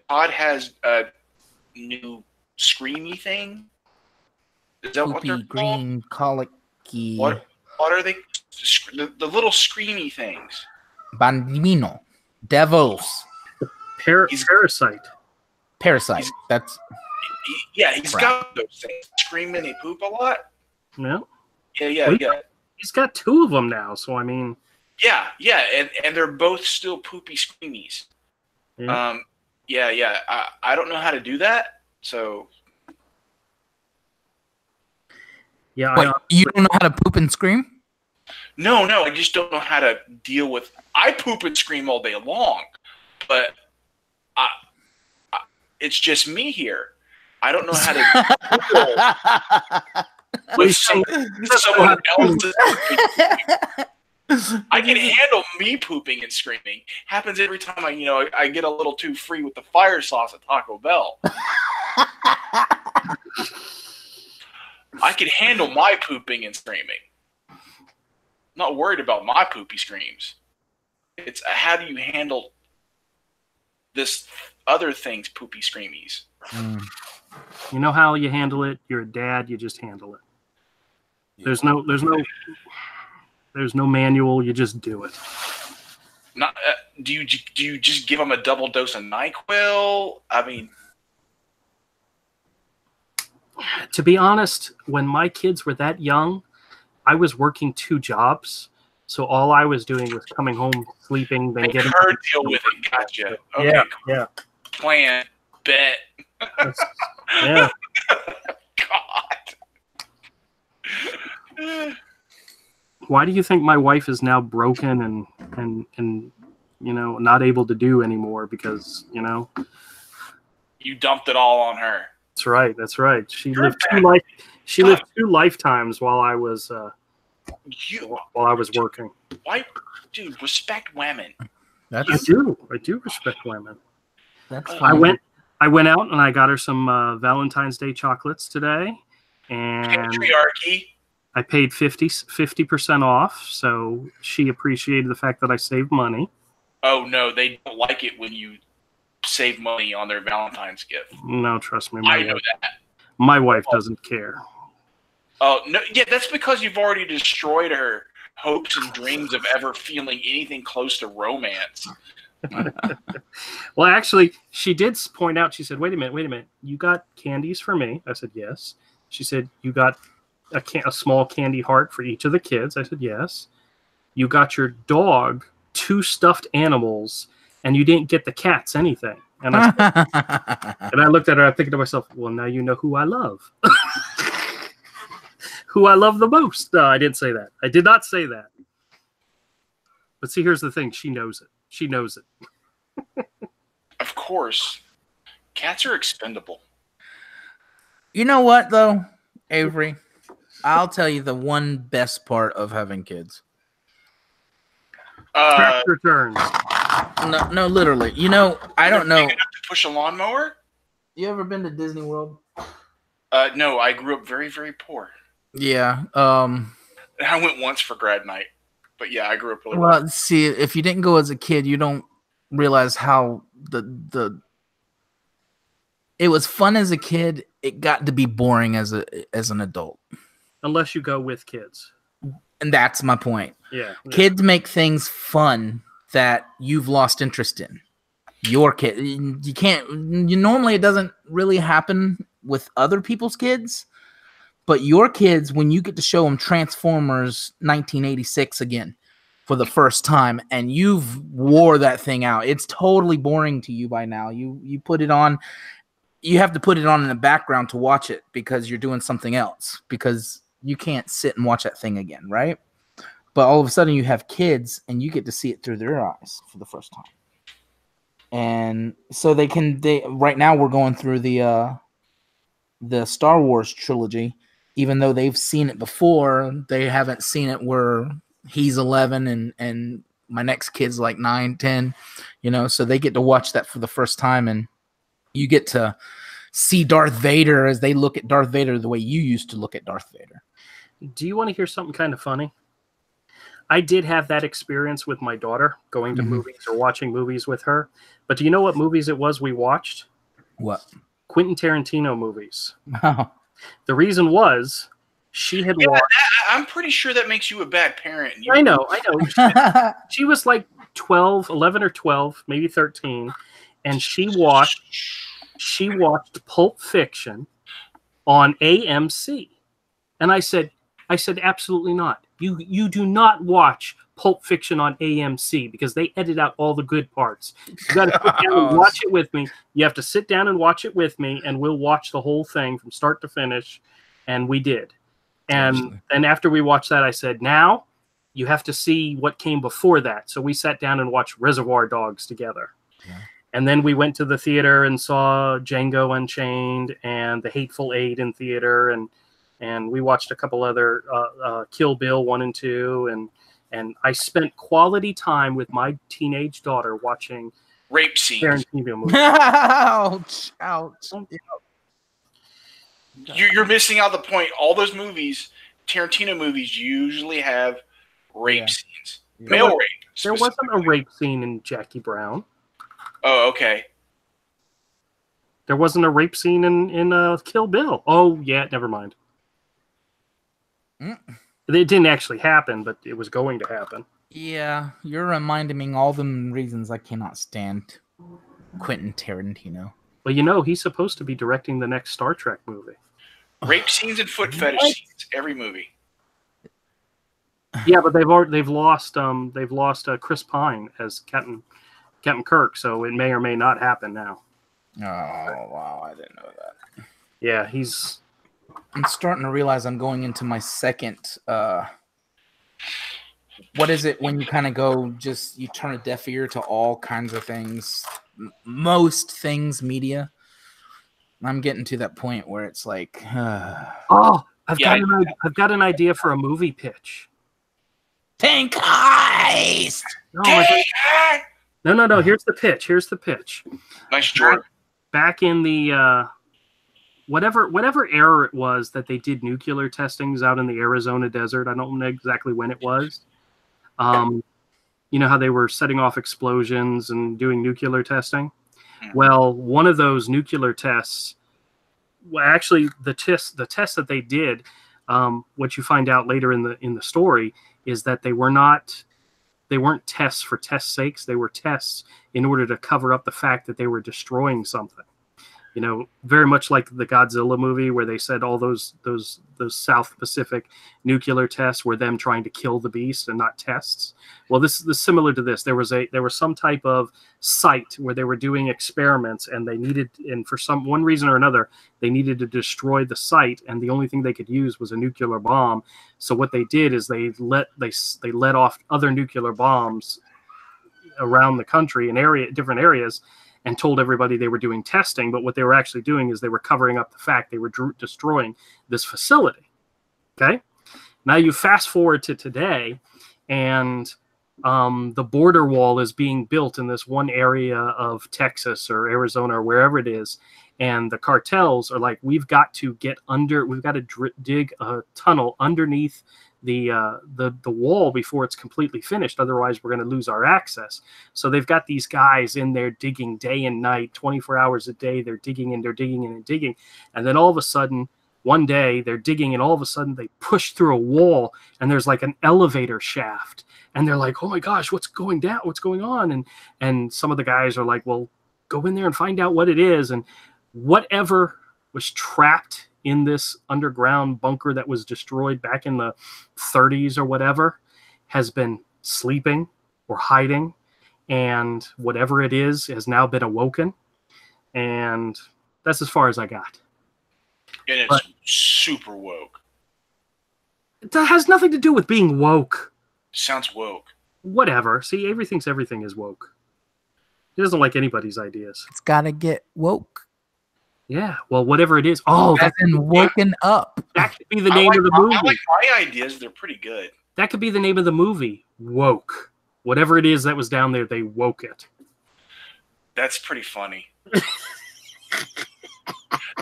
Todd has a new screamy thing. Is that what they're green called? colicky? What are they? The little screamy things. Bambino. Devos. Parasite. Parasite. That's he's got those things. Scream and they poop a lot. No. Yeah. He's got 2 of them now, so I mean. Yeah, and they're both still poopy screamies. Yeah. I don't know how to do that, so. Yeah. Wait, you don't know how to poop and scream? No, I just don't know how to deal with. I poop and scream all day long, but it's just me here. I don't know how to deal with someone else's. I can handle me pooping and screaming. Happens every time I get a little too free with the fire sauce at Taco Bell. I can handle my pooping and screaming. I'm not worried about my poopy screams. It's how do you handle this other thing's poopy screamies? You know how you handle it? You're a dad, you just handle it. There's no manual, you just do it. Not do you just give them a double dose of NyQuil? I mean, to be honest, when my kids were that young, I was working 2 jobs. So all I was doing was coming home, sleeping, then getting her deal with it. Gotcha. Okay. Yeah. Plan, bet. Yeah. God. Why do you think my wife is now broken and not able to do anymore? Because you dumped it all on her. That's right. She lived 2 lifetimes while I was working. Why, dude? Respect women. I do respect women. That's fine. I went out and I got her some Valentine's Day chocolates today, and patriarchy. I paid 50% off, so she appreciated the fact that I saved money. Oh no, they don't like it when you save money on their Valentine's gift. No, trust me. I know that. My wife doesn't care. Oh no, yeah, that's because you've already destroyed her hopes and dreams of ever feeling anything close to romance. Well, actually, she did point out, she said, wait a minute. You got candies for me? I said, yes. She said, you got a small candy heart for each of the kids? I said, yes. You got your dog 2 stuffed animals, and you didn't get the cats anything. And I looked at her, I'm thinking to myself, well, now you know who I love. Who I love the most. No, I didn't say that. I did not say that. But see, here's the thing. She knows it. She knows it. Of course. Cats are expendable. You know what, though, Avery? I'll tell you the one best part of having kids. Tractor turns. No, literally. I don't know. Big enough to push a lawnmower? You ever been to Disney World? No, I grew up very, very poor. Yeah. I went once for grad night, but yeah, I grew up really well. See, if you didn't go as a kid, you don't realize how it was fun as a kid. It got to be boring as an adult. Unless you go with kids. And that's my point. Yeah. Kids make things fun that you've lost interest in. Your kid, you can't. Normally, it doesn't really happen with other people's kids. But your kids, when you get to show them Transformers 1986 again for the first time, and you've wore that thing out, it's totally boring to you by now. You put it on, you have to put it on in the background to watch it because you're doing something else, because you can't sit and watch that thing again, right? But all of a sudden you have kids and you get to see it through their eyes for the first time. And so right now we're going through the Star Wars trilogy. Even though they've seen it before, they haven't seen it where he's 11 and my next kid's like 9, 10, so they get to watch that for the first time, and you get to see Darth Vader as they look at Darth Vader the way you used to look at Darth Vader. Do you want to hear something kind of funny? I did have that experience with my daughter, going to movies or watching movies with her. But do you know what movies it was we watched? What? Quentin Tarantino movies. Oh. The reason was she had watched. I'm pretty sure that makes you a bad parent. I know. She was like 11 or 12, maybe 13, and she watched Pulp Fiction on AMC. And I said, absolutely not. You do not watch Pulp Fiction on AMC because they edit out all the good parts. You got to sit down and watch it with me. You have to sit down and watch it with me, and we'll watch the whole thing from start to finish. And we did. And then after we watched that, I said, now you have to see what came before that. So we sat down and watched Reservoir Dogs together. Yeah. And then we went to the theater and saw Django Unchained and The Hateful Eight in theater, and we watched a couple other Kill Bill 1 and 2, and I spent quality time with my teenage daughter watching rape scenes. Tarantino movies. Ouch! You're missing out the point. All those movies, Tarantino movies, usually have rape scenes, male rape. There wasn't a rape scene in Jackie Brown. Oh, okay. There wasn't a rape scene in Kill Bill. Oh, yeah, never mind. It didn't actually happen, but it was going to happen. Yeah, you're reminding me all the reasons I cannot stand Quentin Tarantino. Well, he's supposed to be directing the next Star Trek movie. Rape scenes and foot fetish scenes, every movie. Yeah, but they've lost Chris Pine as Captain Kirk, so it may or may not happen now. Oh wow, I didn't know that. Yeah, I'm starting to realize I'm going into my second. What is it when you kind of go you turn a deaf ear to all kinds of things, most things media? I'm getting to that point where it's like, I've got an idea for a movie pitch. Tank Heist! No. Here's the pitch. Nice joke. Back in the whatever era it was that they did nuclear testings out in the Arizona desert. I don't know exactly when it was. You know how they were setting off explosions and doing nuclear testing? Well, one of those nuclear tests, actually the test that they did, what you find out later in the story is that they weren't tests for test sakes. They were tests in order to cover up the fact that they were destroying something. Very much like the Godzilla movie where they said all those South Pacific nuclear tests were them trying to kill the beast and not tests. Well, this is similar to this. There was some type of site where they were doing experiments, and for one reason or another, they needed to destroy the site, and the only thing they could use was a nuclear bomb. So what they did is they let off other nuclear bombs around the country in different areas, and told everybody they were doing testing, but what they were actually doing is they were covering up the fact they were destroying this facility. Okay? Now you fast forward to today, and the border wall is being built in this one area of Texas or Arizona or wherever it is, and the cartels are like, we've got to dig a tunnel underneath the wall before it's completely finished. Otherwise, we're going to lose our access. So they've got these guys in there digging day and night, 24 hours a day. They're digging and digging. And then all of a sudden, one day they're digging, and all of a sudden they push through a wall, and there's like an elevator shaft. And they're like, oh my gosh, what's going down? What's going on? And some of the guys are like, well, go in there and find out what it is. And whatever was trapped in this underground bunker that was destroyed back in the 30s or whatever has been sleeping or hiding, and whatever it is has now been awoken. And that's as far as I got. And it's super woke. That has nothing to do with being woke. Sounds woke. Whatever. See, everything is woke. He doesn't like anybody's ideas. It's gotta get woke. Yeah, well, whatever it is. Oh, that's been woken up. That could be the name of the movie. I like my ideas. They're pretty good. That could be the name of the movie. Woke. Whatever it is that was down there, they woke it. That's pretty funny.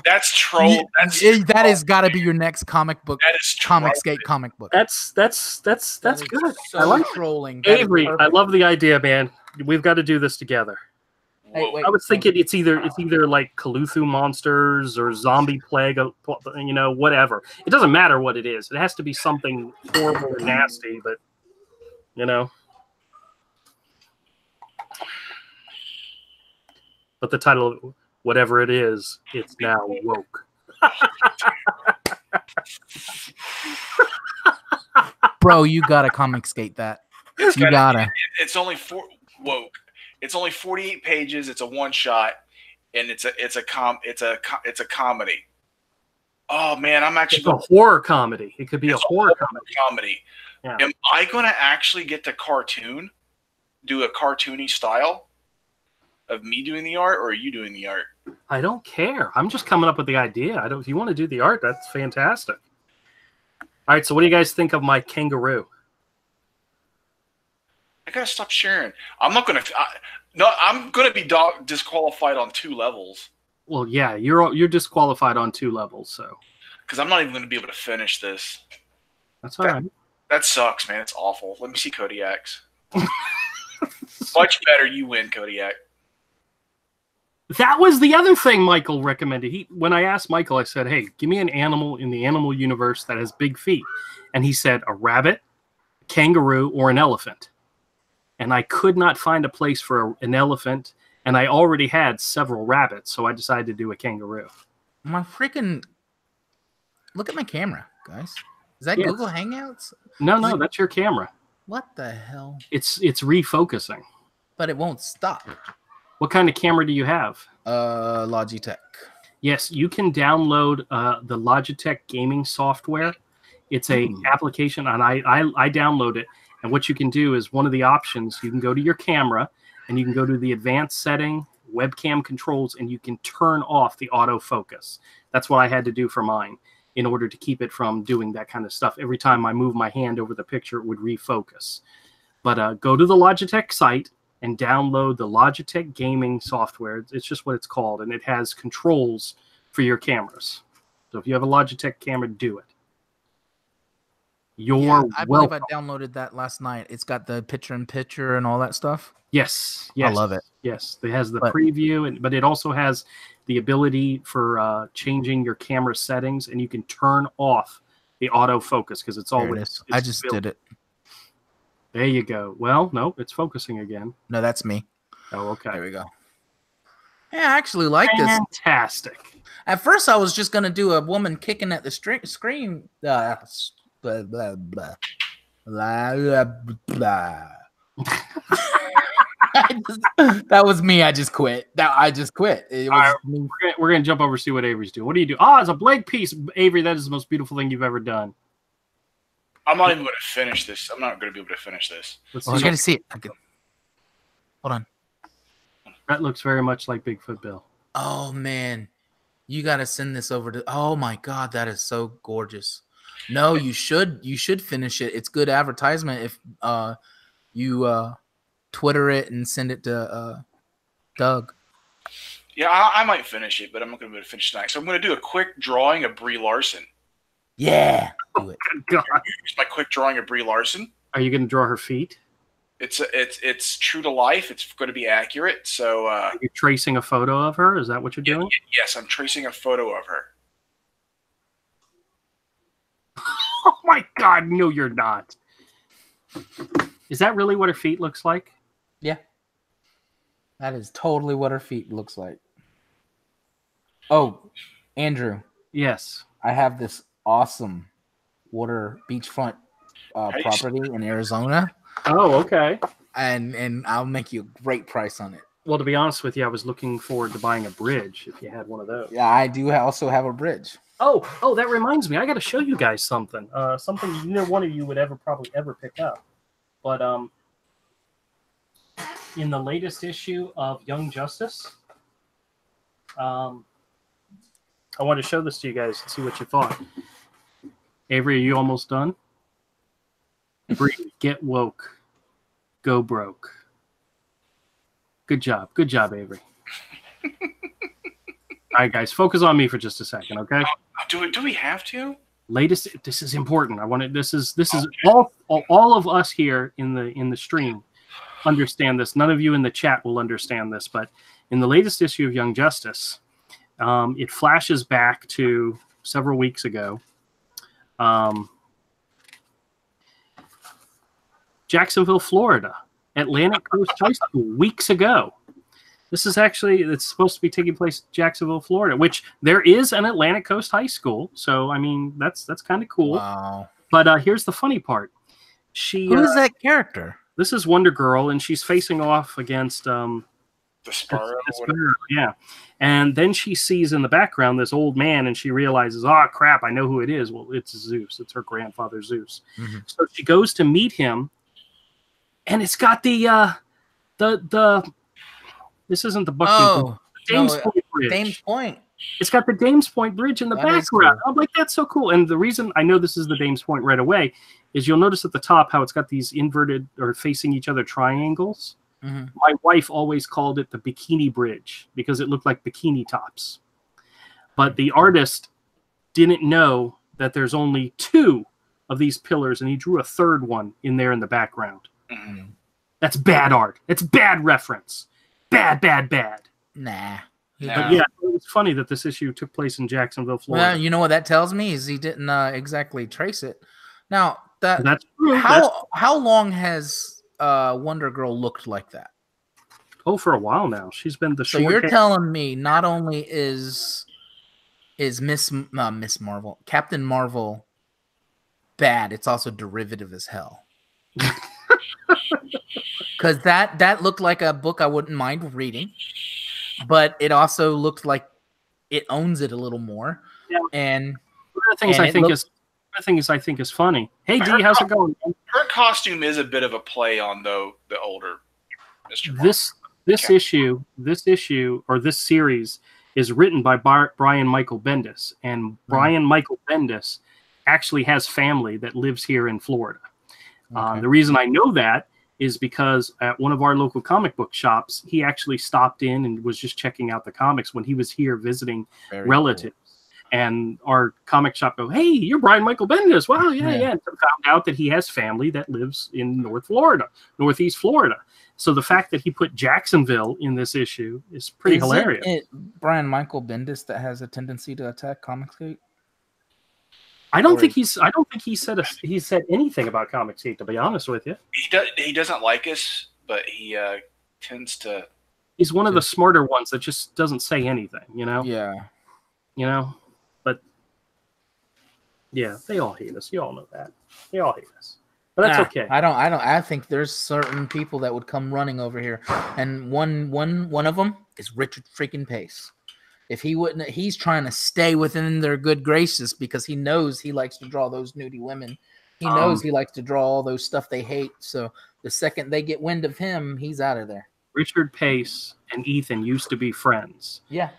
That's troll. That has got to be your next comic book. That is Comicsgate comic book. That's good. So I like trolling. Avery, I love the idea, man. We've got to do this together. Hey, wait, I was thinking it's either like Cthulhu monsters or zombie plague, whatever. It doesn't matter what it is. It has to be something horrible and nasty, but But the title, whatever it is, it's now woke. Bro, you gotta comic skate that. You gotta. It's only woke. It's only 48 pages. It's a one shot, and it's a comedy. Oh man, I'm actually it's a horror comedy. It could be a horror comedy. Yeah. Am I going to actually get to do a cartoony style of me doing the art, or are you doing the art? I don't care. I'm just coming up with the idea. If you want to do the art, that's fantastic. All right, so what do you guys think of my kangaroo? I gotta stop sharing. I'm not gonna. I'm gonna be disqualified on 2 levels. Well, yeah, you're disqualified on 2 levels, so. Because I'm not even gonna be able to finish this. That's all right. That sucks, man. It's awful. Let me see Kodiak's. Much better. You win, Kodiak. That was the other thing Michael recommended. When I asked Michael, I said, hey, give me an animal in the animal universe that has big feet. And he said a rabbit, a kangaroo, or an elephant. And I could not find a place for an elephant, and I already had several rabbits, so I decided to do a kangaroo. My freaking... Look at my camera, guys. Is that Google Hangouts? No, that's your camera. What the hell? It's refocusing. But it won't stop. What kind of camera do you have? Logitech. Yes, you can download the Logitech gaming software. It's a application, and I download it. And what you can do is one of the options, you can go to your camera, and you can go to the advanced setting, webcam controls, and you can turn off the autofocus. That's what I had to do for mine in order to keep it from doing that kind of stuff. Every time I move my hand over the picture, it would refocus. But go to the Logitech site and download the Logitech gaming software. It's just what it's called, and it has controls for your cameras. So if you have a Logitech camera, do it. I believe I downloaded that last night. It's got the picture-in-picture and all that stuff. Yes. I love it. Yes, it has the preview, but it also has the ability for changing your camera settings, and you can turn off the autofocus because it's always. I just did it. There you go. Well, no, it's focusing again. No, that's me. Oh, okay. There we go. Yeah, I actually like this. Fantastic. At first, I was just gonna do a woman kicking at the screen. Blah blah blah blah blah blah. That was me. I just quit. It was me. We're gonna jump over and see what Avery's doing. What do you do? Oh, it's a blank piece, Avery. That is the most beautiful thing you've ever done. I'm not even going to finish this. I'm not going to be able to finish this. I got to see it. Hold on. That looks very much like Bigfoot Bill. Oh man, you got to send this over to. Oh my God, that is so gorgeous. No, you should finish it. It's good advertisement if you Twitter it and send it to Doug. Yeah, I might finish it, but I'm not going to be able to finish tonight. So I'm going to do a quick drawing of Brie Larson. Yeah, do it. God. Here's my quick drawing of Brie Larson. Are you going to draw her feet? It's true to life. It's going to be accurate. So are you tracing a photo of her? Is that what you're doing? Yes, I'm tracing a photo of her. Oh my God! No, you're not. Is that really what her feet looks like? Yeah, that is totally what her feet looks like. Oh, Andrew. Yes, I have this awesome beachfront property in Arizona. Oh, okay. And I'll make you a great price on it. Well, to be honest with you, I was looking forward to buying a bridge if you had one of those. Yeah, I do also have a bridge. Oh, that reminds me. I got to show you guys something. Something neither one of you would probably ever pick up. But in the latest issue of Young Justice, I wanted to show this to you guys and see what you thought. Avery, are you almost done? Avery, get woke. Go broke. Good job, Avery. All right, guys, focus on me for just a second, okay? Do we have to? Latest. This is important. This is all of us here in the stream understand this. None of you in the chat will understand this, but in the latest issue of Young Justice, it flashes back to several weeks ago. Jacksonville, Florida, Atlantic Coast High School, weeks ago. This is actually, it's supposed to be taking place in Jacksonville, Florida, which there is an Atlantic Coast high school. So, I mean, that's kind of cool. Wow. But here's the funny part. Who is that character? This is Wonder Girl, and she's facing off against The Sparrow. yeah. And then she sees in the background this old man, and she realizes, oh, crap, I know who it is. Well, it's Zeus. It's her grandfather, Zeus. Mm-hmm. So she goes to meet him, and it's got the this isn't the Buckingham Dames Point Bridge. Dames Point. It's got the Dames Point Bridge in the background. Cool. I'm like, that's so cool. And the reason I know this is the Dames Point right away is you'll notice at the top how it's got these inverted or facing each other triangles. Mm-hmm. My wife always called it the Bikini Bridge because it looked like bikini tops. But the artist didn't know that there's only 2 of these pillars, and he drew a 3rd one in there in the background. Mm-hmm. That's bad art. It's bad reference. Bad. Nah. But yeah, it was funny that this issue took place in Jacksonville, Florida. Well, you know what that tells me is he didn't exactly trace it. Now, that's true. How long has Wonder Girl looked like that? Oh, for a while now. She's been the short. So you're telling me not only is Miss Marvel, Captain Marvel bad, it's also derivative as hell. Because that looked like a book I wouldn't mind reading, but it also looked like it owns it a little more. Yeah. And one of the things I think is funny. Hey, D, how's it going? Her costume is a bit of a play on the older Mr. Marvel. This issue or this series is written by Brian Michael Bendis, and Brian Michael Bendis actually has family that lives here in Florida. The reason I know that is because at one of our local comic book shops, he actually stopped in and was just checking out the comics when he was here visiting relatives. Cool. And our comic shop go, hey, you're Brian Michael Bendis. Wow, yeah. And found out that he has family that lives in Northeast Florida. So the fact that he put Jacksonville in this issue is pretty hilarious. It Brian Michael Bendis that has a tendency to attack Comicsgate? I don't think he said anything about Comicsgate, to be honest with you. He doesn't like us, but he tends to. He's one of the smarter ones that just doesn't say anything, you know. Yeah. You know, but yeah, they all hate us. You all know that. They all hate us, but that's okay. I think there's certain people that would come running over here, and one of them is Richard freaking Pace. If he wouldn't, he's trying to stay within their good graces because he knows he likes to draw those nudie women. He knows he likes to draw all those stuff they hate. So the second they get wind of him, he's out of there. Richard Pace and Ethan used to be friends. Yeah.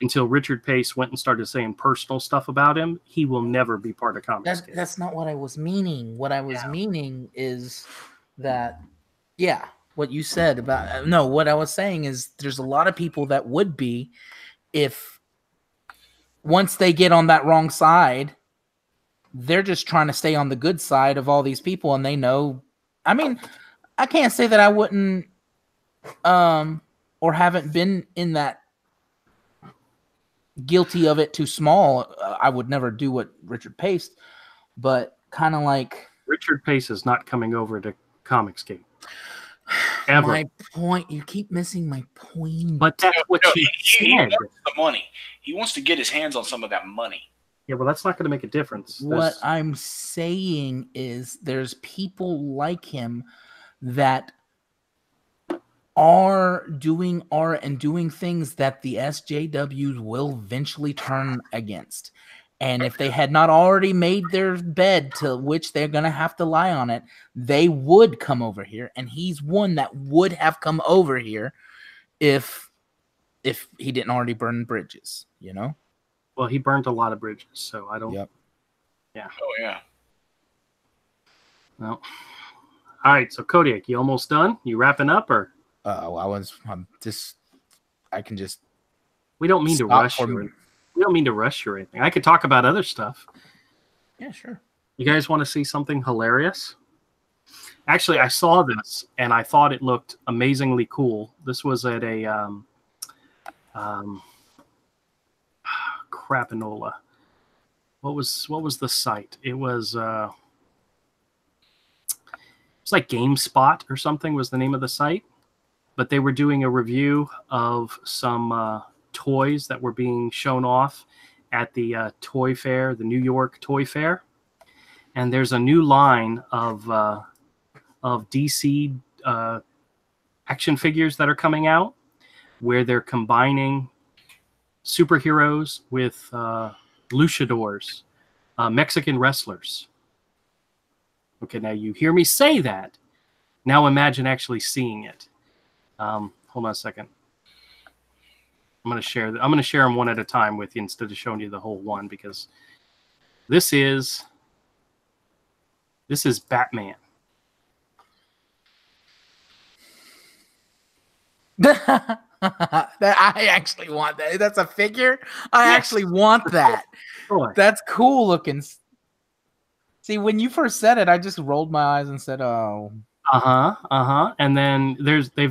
Until Richard Pace went and started saying personal stuff about him, he will never be part of Comicsgate. That's not what I was meaning. What I was meaning is that, what you said about what I was saying is there's a lot of people that would be. If once they get on that wrong side, they're just trying to stay on the good side of all these people, and they know. I mean, I can't say that I wouldn't, or haven't been in that guilty of it too small. I would never do what Richard Pace, but kind of like Richard Pace is not coming over to Comicsgate. Ever. My point. You keep missing my point. But that's what he said. He wants the money. He wants to get his hands on some of that money. Yeah, well, that's not going to make a difference. What I'm saying is there's people like him that are doing art and doing things that the SJWs will eventually turn against. And if they had not already made their bed to which they're going to have to lie on it, they would come over here. And he's one that would have come over here if he didn't already burn bridges, you know? Well, he burned a lot of bridges, so I don't... Yep. Yeah. Oh, yeah. Well, all right, so Kodiak, you almost done? You wrapping up, or? I can just... We don't mean to rush you. We don't mean to rush you or anything. I could talk about other stuff. Yeah, sure. You guys want to see something hilarious? Actually, I saw this, and I thought it looked amazingly cool. This was at a crapanola. What was the site? It was it's like GameSpot or something was the name of the site. but they were doing a review of some toys that were being shown off at the toy fair, the New York Toy Fair. And there's a new line of DC action figures that are coming out where they're combining superheroes with luchadors, Mexican wrestlers. Okay, now you hear me say that. Now imagine actually seeing it. Hold on a second. I'm going to share them one at a time with you instead of showing you the whole one, because this is Batman. I actually want that. That's a figure. I actually want that. That's cool looking. See, when you first said it, I just rolled my eyes and said, "Oh." And then they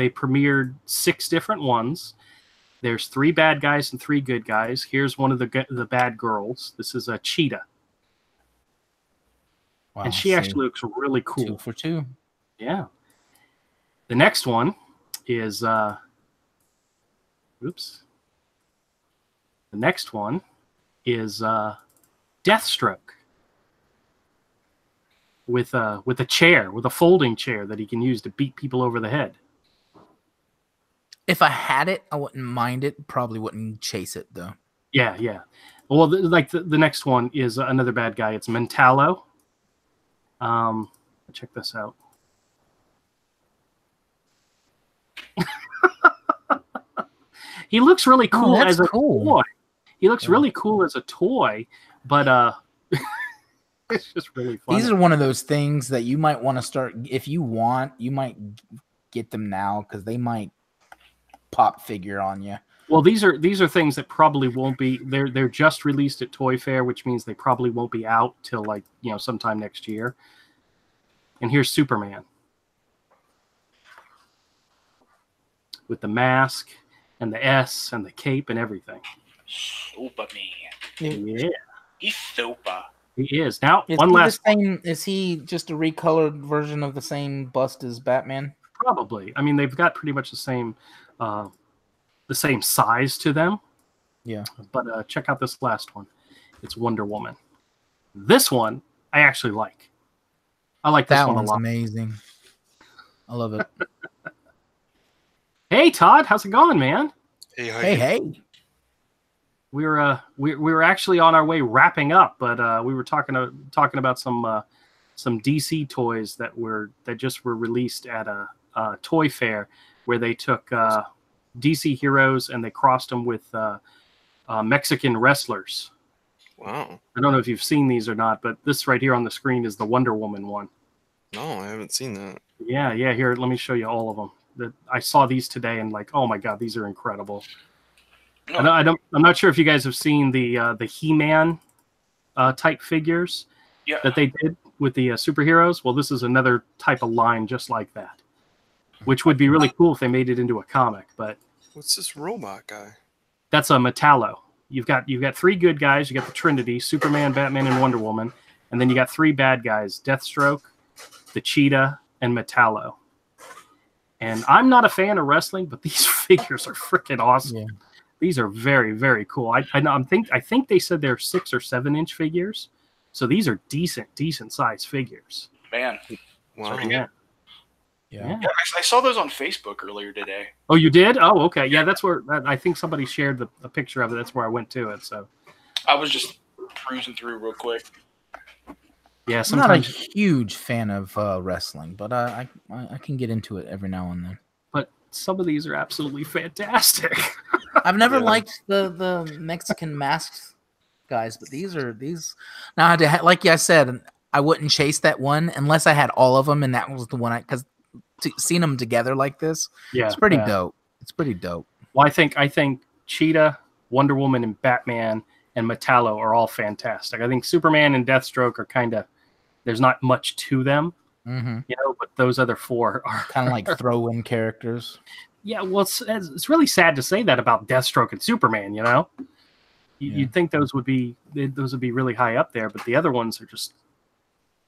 premiered 6 different ones. There's 3 bad guys and 3 good guys. Here's one of the bad girls. This is a Cheetah. Wow, and she actually looks really cool. 2 for 2. Yeah. The next one is The next one is Deathstroke with a chair, with a folding chair that he can use to beat people over the head. If I had it, I wouldn't mind it. Probably wouldn't chase it though. Yeah. Well, the next one is another bad guy. It's Mentallo. Check this out. He looks really cool as a toy. He looks really cool as a toy, but it's just really fun. These are one of those things that you might want to start. If you want, you might get them now because they might pop figure on you. Well, these are things that probably won't be. They're just released at Toy Fair, which means they probably won't be out till sometime next year. And here's Superman with the mask and the S and the cape and everything. Superman. Yeah. He's super. He is. Now, is he just a recolored version of the same bust as Batman? Probably. I mean, they've got pretty much the same size to them. Yeah. But check out this last one. It's Wonder Woman. This one I actually like. I like this one a lot. That one's amazing. I love it. Hey, Todd, how's it going, man? Hey. We were actually on our way wrapping up, but we were talking about some DC toys that just were released at a toy fair where they took DC heroes and they crossed them with Mexican wrestlers. Wow. I don't know if you've seen these or not, but this right here on the screen is the Wonder Woman one. No, I haven't seen that. Yeah. Here, let me show you all of them. I saw these today and oh my god, these are incredible. Oh. I'm not sure if you guys have seen the He-Man type figures that they did with the superheroes. Well, this is another type of line just like that, which would be really cool if they made it into a comic. But what's this robot guy? That's a Metallo. You've got 3 good guys. You got the Trinity: Superman, Batman, and Wonder Woman, and then you got 3 bad guys: Deathstroke, the Cheetah, and Metallo. And I'm not a fan of wrestling, but these figures are freaking awesome. Yeah. These are very, very cool. I think they said they're 6 or 7 inch figures, so these are decent size figures. Man, wow. Yeah. I saw those on Facebook earlier today. Oh, you did? Oh, okay. Yeah, that's where I think somebody shared a picture of it. That's where I went to it. So I was just cruising through real quick. Yeah, I'm not a huge fan of wrestling, but I can get into it every now and then. But some of these are absolutely fantastic. I've never liked the Mexican masked guys, but these now, like I said, I wouldn't chase that one unless I had all of them, and that was the one because seeing them together like this, it's pretty dope. It's pretty dope. Well, I think Cheetah, Wonder Woman, and Batman and Metallo are all fantastic. I think Superman and Deathstroke are kind of, there's not much to them, but those other 4 are kind of like throw-in characters. Yeah, well, it's really sad to say that about Deathstroke and Superman. You'd think those would be really high up there, but the other ones are just,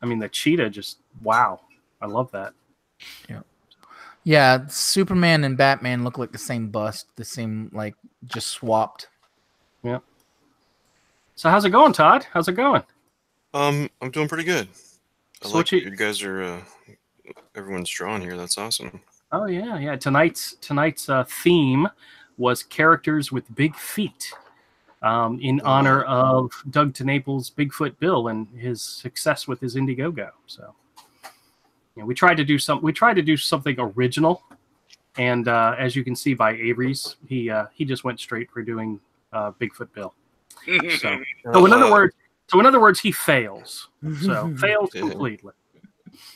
I mean, the Cheetah, just wow, I love that. Yeah. Yeah, Superman and Batman look like the same bust, the same like just swapped. Yeah. So how's it going, Todd? How's it going? I'm doing pretty good. I So like what you- you guys are. Everyone's drawn here. That's awesome. Oh yeah. Tonight's theme was characters with big feet, in honor of Doug TeNaples' Bigfoot Bill and his success with his IndieGoGo. So, we tried to do something original, and as you can see by Avery's, he just went straight for doing Bigfoot Bill. So in other words, he fails. So fails Yeah. completely.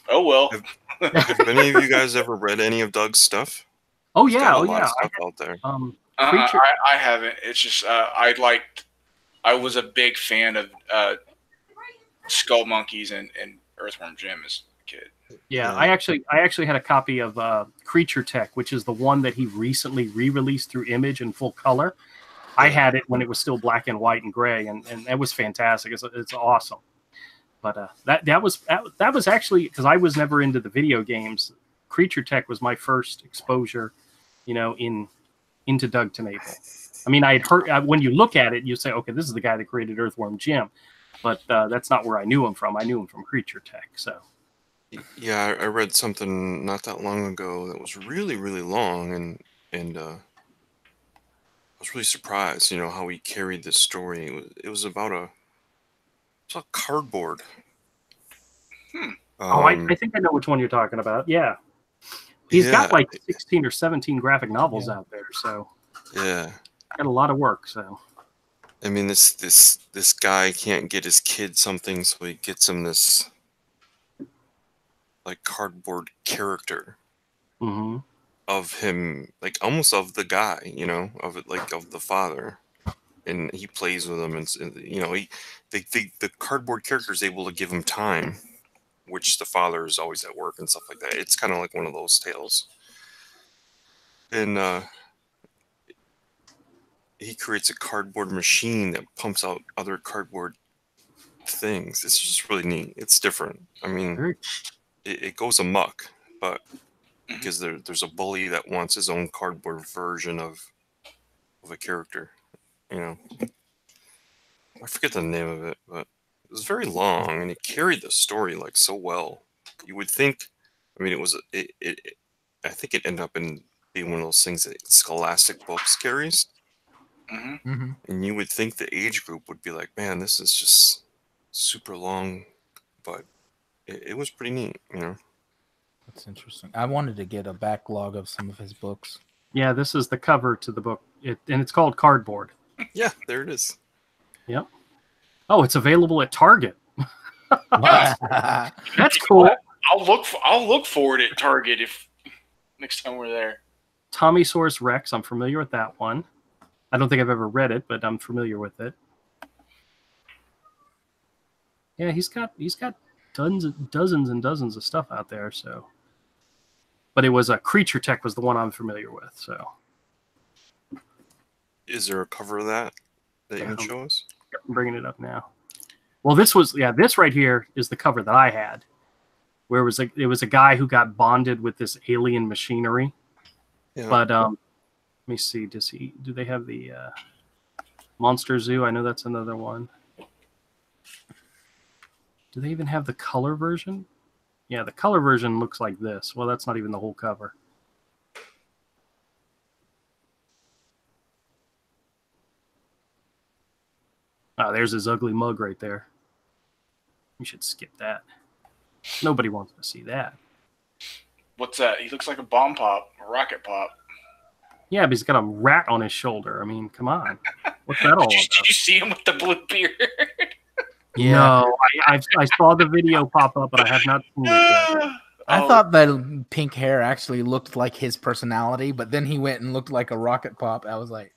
Oh well. Have any of you guys ever read any of Doug's stuff? Oh He's yeah, got a lot of stuff out there. Creature. I haven't. It's just I was a big fan of Skull Monkeys and Earthworm Jim as a kid. Yeah, Yeah. I actually had a copy of Creature Tech, which is the one that he recently re-released through Image in full color. I had it when it was still black and white and gray, and it was fantastic. It's awesome. But that was actually, because I was never into the video games. Creature Tech was my first exposure, into Doug TeNaple. I mean, I had heard, when you look at it, you say, okay, this is the guy that created Earthworm Jim, but that's not where I knew him from. I knew him from Creature Tech. So Yeah, I read something not that long ago that was really, really long, and I was really surprised, how he carried this story. It was about cardboard. I think I know which one you're talking about. Yeah. He's got like 16 or 17 graphic novels out there, so yeah. got a lot of work. So I mean, this guy can't get his kid something, so he gets him this like cardboard character of him, like almost of the guy, of it, like of the father, and he plays with him, and the cardboard character is able to give him time, which the father is always at work and stuff like that. It's kind of like one of those tales. And he creates a cardboard machine that pumps out other cardboard things. It's just really neat. It's different. I mean, it goes amok, but because there's a bully that wants his own cardboard version of a character. I forget the name of it, but it was very long, and it carried the story like so well. You would think, I mean, I think it ended up being one of those things that Scholastic Books carries. And you would think the age group would be like, man, this is just super long, but it was pretty neat, That's interesting. I wanted to get a backlog of some of his books. yeah, this is the cover to the book, and it's called Cardboard. Yeah, there it is. Yep. Oh, it's available at Target. That's You know cool. what? I'll look for it at Target if next time we're there. Tommy Source Rex. I'm familiar with that one. I don't think I've ever read it, but I'm familiar with it. Yeah, he's got dozens and dozens of stuff out there. So, but it was a Creature Tech was the one I'm familiar with. So, Is there a cover of that you can show us? I'm bringing it up now. Well, this right here is the cover that I had, where it was a guy who got bonded with this alien machinery. Yeah. But let me see. Do they have the Monster Zoo? I know that's another one. Do they even have the color version? Yeah, the color version looks like this. Well, that's not even the whole cover. Ah, there's his ugly mug right there. You should skip that. Nobody wants to see that. What's that? He looks like a bomb pop, a rocket pop. Yeah, but he's got a rat on his shoulder. I mean, come on. What's that all about? Did you see him with the blue beard? No, I saw the video pop up, but I have not seen it yet. I thought that pink hair actually looked like his personality, but then he went and looked like a rocket pop. I was like,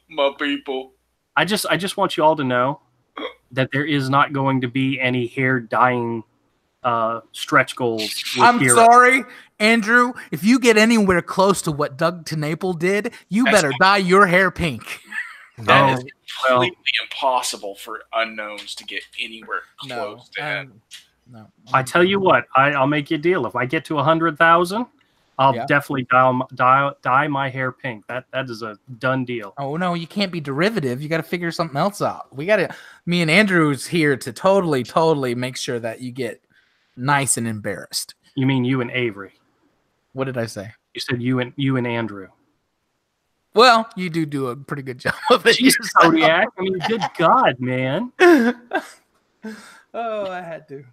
my people. I just want you all to know that there is not going to be any hair dyeing stretch goals. I'm sorry, Andrew. If you get anywhere close to what Doug TeNaple did, you better dye your hair pink. That is completely impossible for unknowns to get anywhere close to him. No. I tell you what, I'll make you a deal. If I get to 100,000, I'll definitely dye my hair pink. That is a done deal. Oh no, you can't be derivative. You got to figure something else out. Me and Andrew's here to totally make sure that you get nice and embarrassed. You mean you and Avery? What did I say? You said you and Andrew. Well, you do a pretty good job of it. Jesus, Kodiak. I mean, good God, man. Oh, I had to.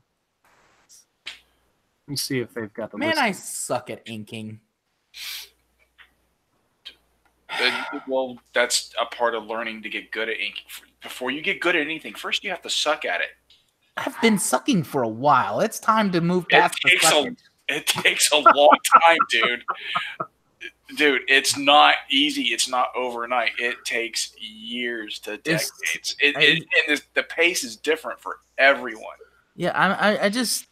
Let me see if they've got the Man, list. I suck at inking. Well, that's a part of learning to get good at inking. Before you get good at anything, first you have to suck at it. I've been sucking for a while. It's time to move past the sucking. It takes a long time, dude. Dude, it's not easy. It's not overnight. It takes years to decades. And the pace is different for everyone. Yeah, I just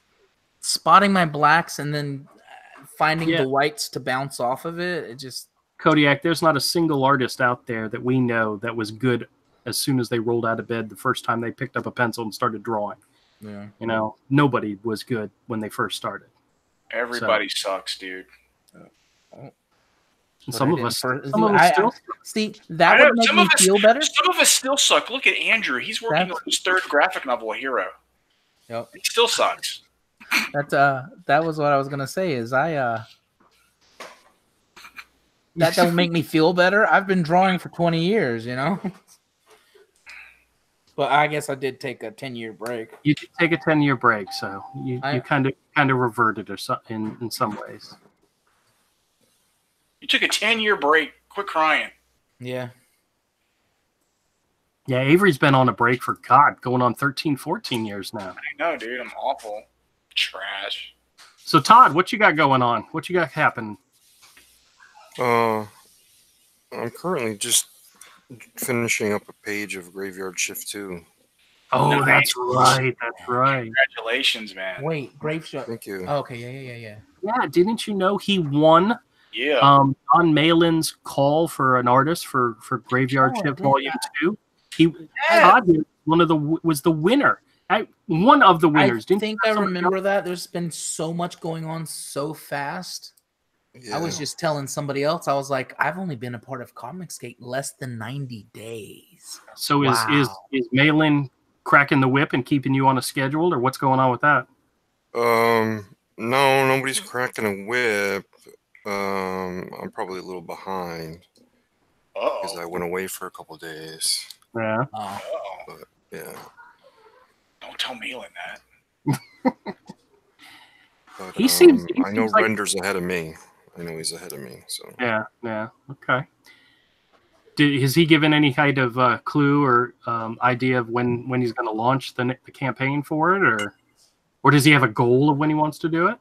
spotting my blacks and then finding the whites to bounce off of it. It just Kodiak, there's not a single artist out there that we know that was good as soon as they rolled out of bed the first time they picked up a pencil and started drawing. Yeah. You know, nobody was good when they first started. Everybody sucks, dude. Some of us still see that would make me feel better. Some of us still suck. Look at Andrew; he's working on his third graphic novel, Hero. Yep, he still sucks. That was what I was gonna say. Is that don't make me feel better? I've been drawing for 20 years, you know. But I guess I did take a 10-year break. You did take a 10-year break, so you kind of reverted in some ways. You took a 10-year break. Quit crying. Yeah. Yeah, Avery's been on a break for, going on 13, 14 years now. I know, dude. I'm awful. Trash. So, Todd, what you got going on? What you got happening? I'm currently just finishing up a page of Graveyard Shift 2. Oh, nice. That's right. Congratulations, man. Wait, Grave Shift. Thank you. Oh, okay, yeah. Yeah, didn't you know he won? Yeah. Don Malin's call for an artist for Graveyard Shift Volume 2. Todd was the winner. One of the winners. I remember that. There's been so much going on so fast. Yeah. I was just telling somebody else. I was like, I've only been a part of Comicsgate less than 90 days. So is Malin cracking the whip and keeping you on a schedule, or what's going on with that? No, nobody's cracking a whip. I'm probably a little behind because I went away for a couple of days. Yeah. But, yeah. Don't tell Malin that. But, he seems I know Render's ahead of me. I know he's ahead of me. So yeah. Okay. Has he given any kind of clue or idea of when he's going to launch the campaign for it, or does he have a goal of when he wants to do it?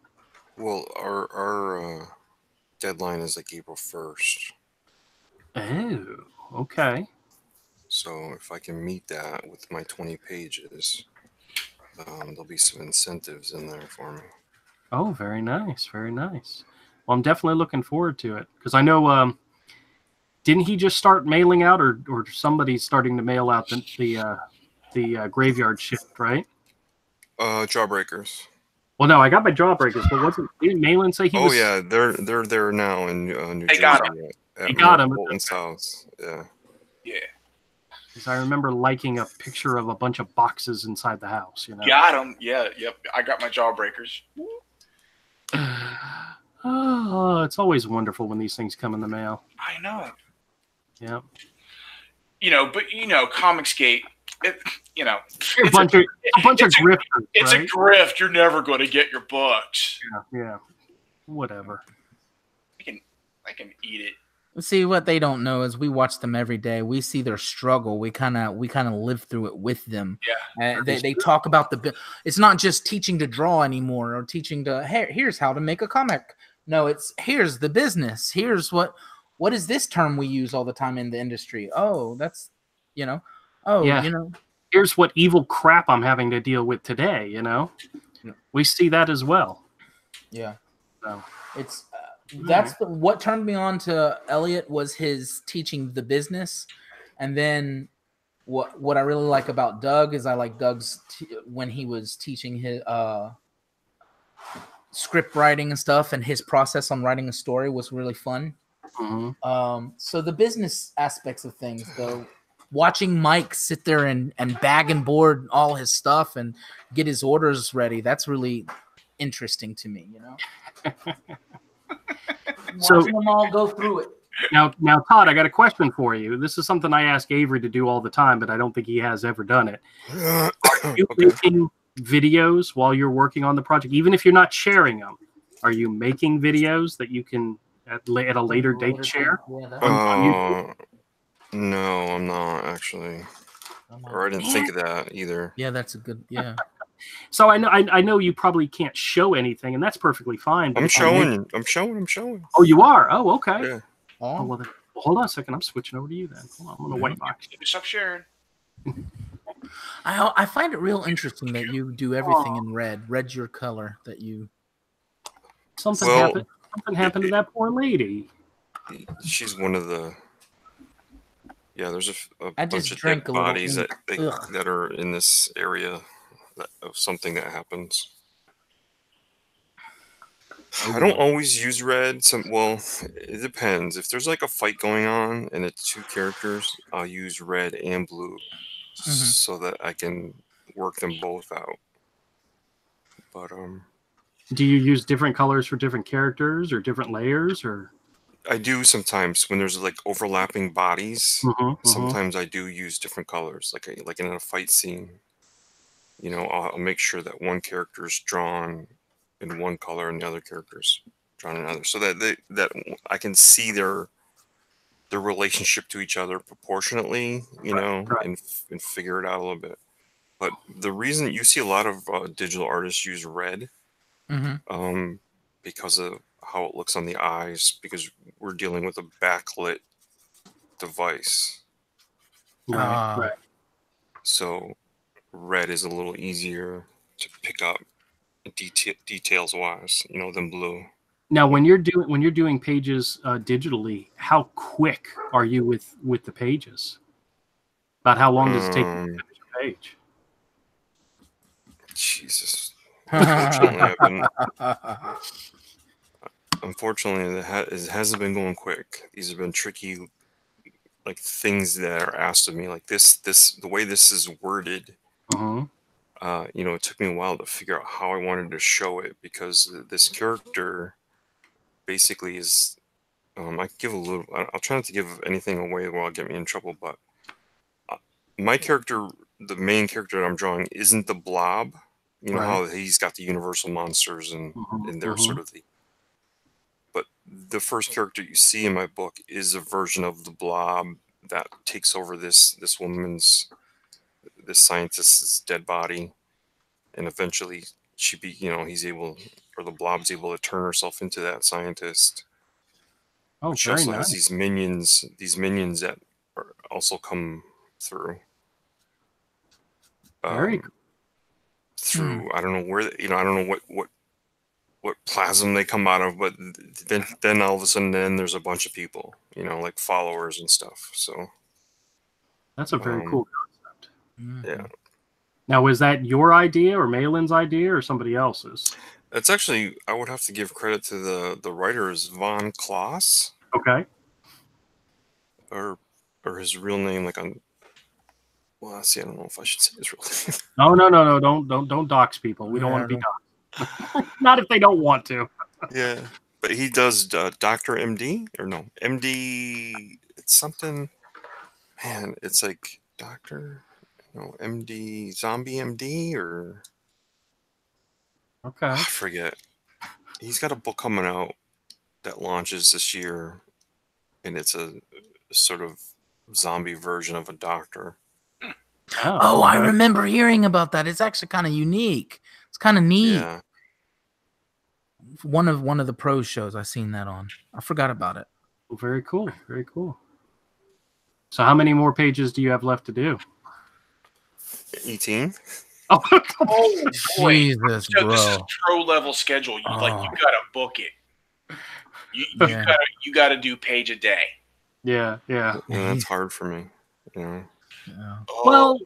Well, our deadline is like April 1st. Oh, okay. So if I can meet that with my 20 pages, there'll be some incentives in there for me. Oh, very nice, very nice. Well, I'm definitely looking forward to it because I know. Didn't he just start mailing out, or somebody's starting to mail out the Graveyard Shift, right? Jawbreakers. Well, no, I got my Jawbreakers, but didn't Malin say he was? Oh yeah, they're there now in New Jersey. Got him. He got him. Bolton's house. Yeah. Yeah. Because I remember liking a picture of a bunch of boxes inside the house. You know. Got him. Yeah. Yep. I got my Jawbreakers. Oh, it's always wonderful when these things come in the mail. I know. Yeah. But Comicsgate, it's a bunch of grifters. It's a grift. You're never going to get your books. Yeah. Whatever. I can eat it. See, what they don't know is we watch them every day. We see their struggle. We kind of live through it with them. Yeah. They talk about it's not just teaching to draw anymore or teaching to here's how to make a comic. No, it's here's the business. Here's what is this term we use all the time in the industry? Oh, that's here's what evil crap I'm having to deal with today, We see that as well. Yeah. So it's what turned me on to Elliot was his teaching the business, and then what I really like about Doug is I like Doug's when he was teaching his script writing and stuff, and his process on writing a story was really fun. So the business aspects of things, though, watching Mike sit there and bag and board all his stuff and get his orders ready, that's really interesting to me, you know. Watching them all go through it. Now, Todd, I got a question for you. This is something I ask Avery to do all the time, but I don't think he has ever done it. Are you making videos while you're working on the project, even if you're not sharing them? Are you making videos that you can at a later date share? No, I'm not actually. Or I didn't think of that either. Yeah, that's a good. Yeah. So I know you probably can't show anything, and that's perfectly fine. I'm showing. Oh, you are? Oh, okay. Yeah. Oh, well, hold on a second. I'm switching over to you then. Hold on, I'm on the white box. Stop sharing. I find it real interesting that you do everything in red. Red's your color that you. Something happened. Something happened to that poor lady. She's one of the. Yeah, there's a bunch of dead bodies that are in this area of something that happens. I don't always use red. Well, it depends. If there's like a fight going on and it's two characters, I'll use red and blue so that I can work them both out. But do you use different colors for different characters or different layers, or? I do sometimes when there's like overlapping bodies. Sometimes I do use different colors, like in a fight scene. You know, I'll make sure that one character is drawn in one color and the other characters drawn in another, so that that I can see their relationship to each other proportionately, you know, and figure it out a little bit. But the reason you see a lot of digital artists use red, because of how it looks on the eyes, because we're dealing with a backlit device. Right. So red is a little easier to pick up details wise, you know, than blue. Now, when you're doing pages digitally, how quick are you with the pages? About how long does it take to finish a page? Jesus. Unfortunately, it hasn't been going quick. These have been tricky, like things that are asked of me, like this the way this is worded. You know, it took me a while to figure out how I wanted to show it, because this character basically is. I give a little. I'll try not to give anything away while get me in trouble, but my character, the main character that I'm drawing, isn't the Blob. You know how he's got the universal monsters and they're sort of the. But the first character you see in my book is a version of the Blob that takes over this scientist's dead body, and eventually the Blob's able to turn herself into that scientist. Oh, she also has these minions that also come through. Very cool. Through I don't know where I don't know what plasm they come out of, but then all of a sudden there's a bunch of people, you know, like followers and stuff. So that's a very cool concept. Yeah. Now, was that your idea or Malin's idea or somebody else's? It's actually, I would have to give credit to the writers, Von Kloss. Okay. Or his real name, like on. Well, see, I don't know if I should say his real name. No! Don't dox people. We don't want to be doxed. Not if they don't want to. Yeah, but he does Dr. MD or no MD. It's something. Man, it's like Doctor. No, MD, Zombie MD, or okay, I forget. He's got a book coming out that launches this year, and it's a sort of zombie version of a doctor. Oh, okay. I remember hearing about that. It's actually kind of unique. It's kind of neat. Yeah. One of the pro shows I've seen that on. I forgot about it. Well, very cool. Very cool. So how many more pages do you have left to do? 18. Oh boy. Jesus, so bro. This is pro level schedule. You gotta book it. You gotta do page a day. Yeah. Yeah, that's hard for me. You know. Yeah. Well,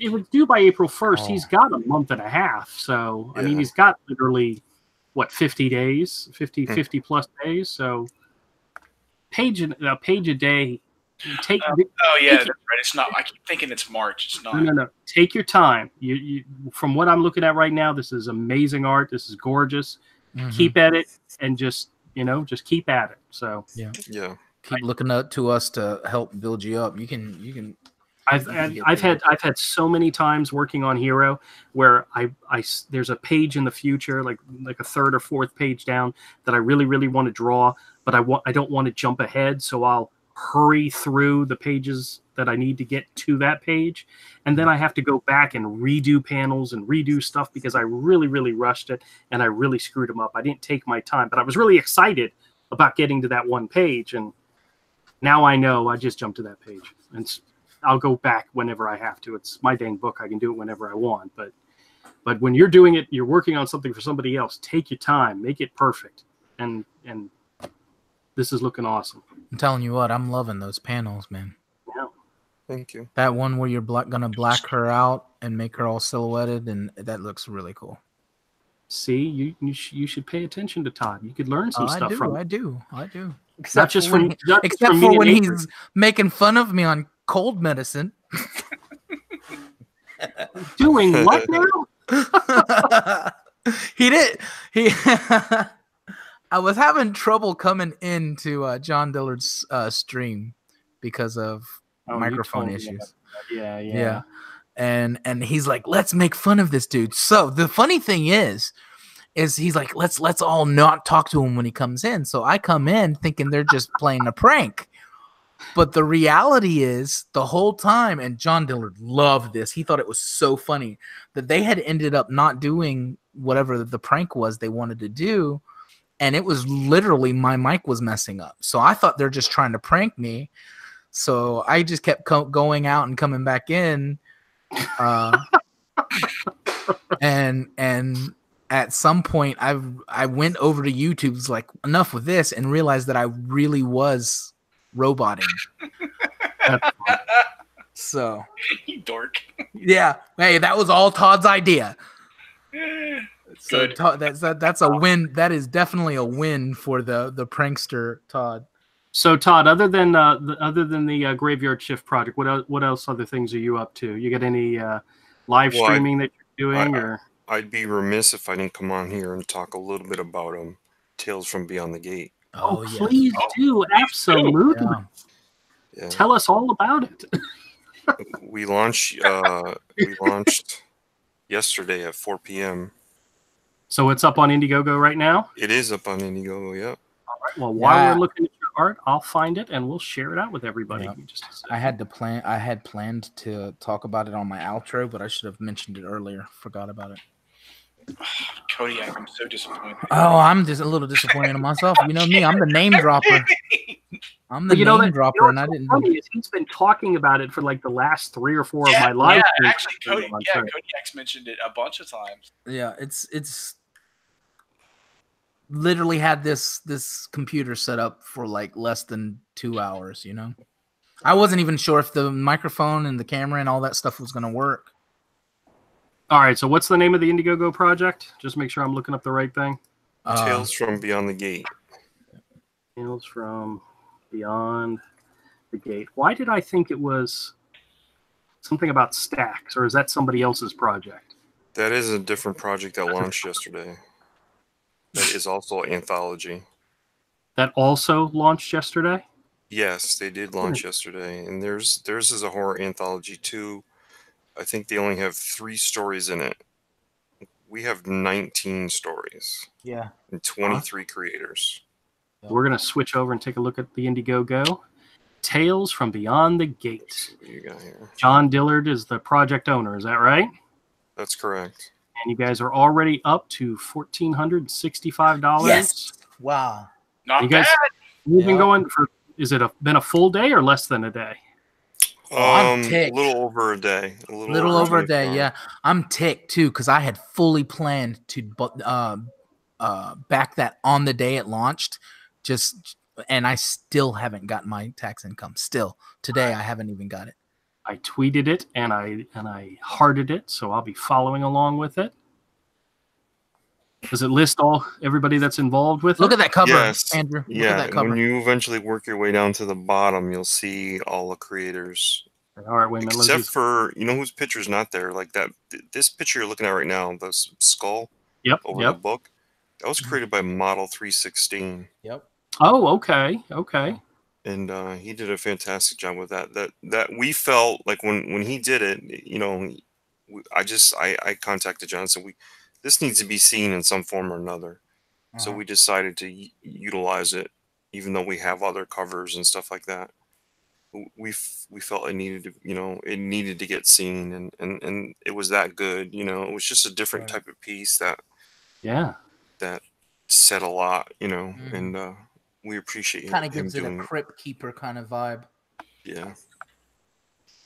it was due by April 1st. He's got a month and a half. So, I mean, he's got literally, 50 days, 50 plus days. So, a page a day. Take. That's right. It's not. I keep thinking it's March. It's not. No. Take your time. You from what I'm looking at right now, this is amazing art. This is gorgeous. Keep at it and just keep at it. So yeah. Keep looking up to us to help build you up. You can. I've had so many times working on Hero where I there's a page in the future, like a third or fourth page down, that I really want to draw, but I don't want to jump ahead, so I'll hurry through the pages that I need to get to that page, and then I have to go back and redo panels and redo stuff because I really rushed it and I really screwed them up. I didn't take my time, but I was really excited about getting to that one page, and now I know I just jumped to that page, and I'll go back whenever I have to. It's my dang book. I can do it whenever I want, but when you're doing it, you're working on something for somebody else. Take your time, make it perfect, and this is looking awesome. I'm telling you what, I'm loving those panels, man. Yeah. Thank you. That one where you're gonna black her out and make her all silhouetted, and that looks really cool. See, you should pay attention to Todd. You could learn some stuff from him. I do. Except for when he's making fun of me on cold medicine. Doing what now? He I was having trouble coming into John Dillard's stream because of microphone issues. Yeah. And he's like, let's make fun of this dude. So the funny thing is he's like, let's all not talk to him when he comes in. So I come in thinking they're just playing a prank. But the reality is the whole time, and John Dillard loved this. He thought it was so funny that they had ended up not doing whatever the prank was they wanted to do. And it was literally my mic was messing up. So I thought they're just trying to prank me. So I just kept going out and coming back in. And at some point I went over to YouTube's like, enough with this, and realized that I really was roboting. So you dork. Yeah. Hey, that was all Todd's idea. So Good. That's a win. That is definitely a win for the prankster Todd. So Todd, other than the Graveyard Shift project, what else other things are you up to? You got any live streaming that you're doing? Or I'd be remiss if I didn't come on here and talk a little bit about Tales from Beyond the Gate. Oh, please do. Absolutely. Yeah. Tell us all about it. We launched yesterday at 4 p.m. So it's up on IndieGoGo right now? It is up on IndieGoGo, yeah. All right. Well, while we're looking at your art, I'll find it and we'll share it out with everybody. Yeah. Just I had planned to talk about it on my outro, but I should have mentioned it earlier. Forgot about it. Cody, I'm so disappointed. Oh, I'm just a little disappointed in myself. You know me, I'm the name dropper. I'm the name dropper, and I didn't. Funny is he's been talking about it for like the last 3 or 4 of my lives. Yeah, actually, Cody X mentioned it a bunch of times. Yeah, it's literally had this computer set up for like less than 2 hours. You know, I wasn't even sure if the microphone and the camera and all that stuff was gonna work. All right, so what's the name of the IndieGoGo project? Just make sure I'm looking up the right thing. Tales from Beyond the Gate. Tales from Beyond the Gate. Why did I think it was something about stacks, or is that somebody else's project? That is a different project that launched yesterday. That is also an anthology. That also launched yesterday? Yes, they did launch yesterday, and theirs is a horror anthology too. I think they only have 3 stories in it. We have 19 stories. Yeah. And 23 creators. We're going to switch over and take a look at the IndieGoGo. Tales from Beyond the Gate. What you got here? John Dillard is the project owner, is that right? That's correct. And you guys are already up to $1,465. Yes. Wow. Not bad. You've been going for, been a full day or less than a day? I'm A ticked. little over a day. A little over a day, yeah. I'm ticked too because I had fully planned to back that on the day it launched, and I still haven't gotten my tax income. Still today, I haven't even got it. I tweeted it and I hearted it, so I'll be following along with it. Does it list everybody that's involved with Look it? at that cover, Yes. Andrew. Look Yeah. at that cover. When you eventually work your way down to the bottom, you'll see all the creators. All right, wait a minute. Except for, you know whose picture's not there? Like that. This picture you're looking at right now, the skull over the book, that was created by Model 316. Yep. Oh, okay. Okay. And he did a fantastic job with that. That we felt like when he did it, you know, I contacted John and said, this needs to be seen in some form or another. So we decided to utilize it, even though we have other covers and stuff like that. We felt it needed to, you know, it needed to get seen, and it was that good. You know, it was just a different type of piece that said a lot, you know, and we appreciate kind of gives it a crypt keeper kind of vibe. Yeah.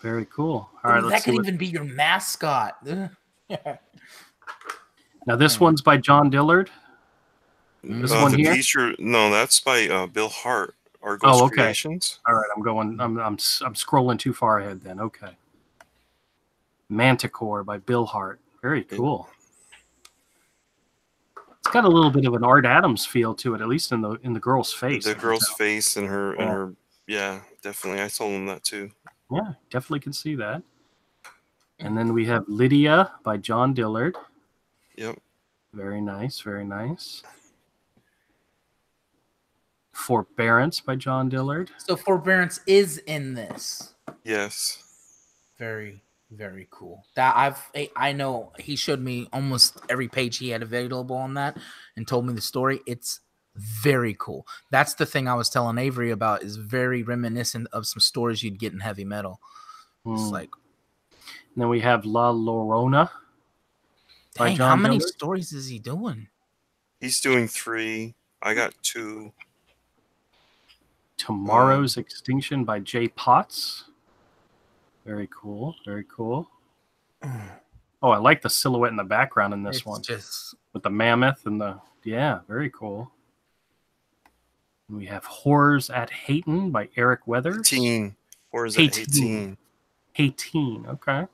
Very cool. All right, that could even be your mascot. Now this one's by John Dillard. This one here. No, that's by Bill Hart. Argos Creations. All right, I'm scrolling too far ahead then. Okay. Manticore by Bill Hart. Very cool. It's got a little bit of an Art Adams feel to it, at least in the girl's face. The girl's face and her yeah, definitely. I told him that too. Yeah, definitely can see that. And then we have Lydia by John Dillard. Yep. Very nice, very nice. Forbearance by John Dillard. So Forbearance is in this. Yes. Very, very cool. That I know he showed me almost every page he had available on that and told me the story. It's very cool. That's the thing I was telling Avery about, is very reminiscent of some stories you'd get in heavy metal. It's like. And then we have La Llorona. Dang, how many stories is he doing? He's doing 3. I got 2. Tomorrow's Extinction by Jay Potts. Very cool. Very cool. Oh, I like the silhouette in the background in this one. With the mammoth and very cool. And we have Horrors at Hayton by Eric Weathers. Horrors at Hayton. Hayton, okay.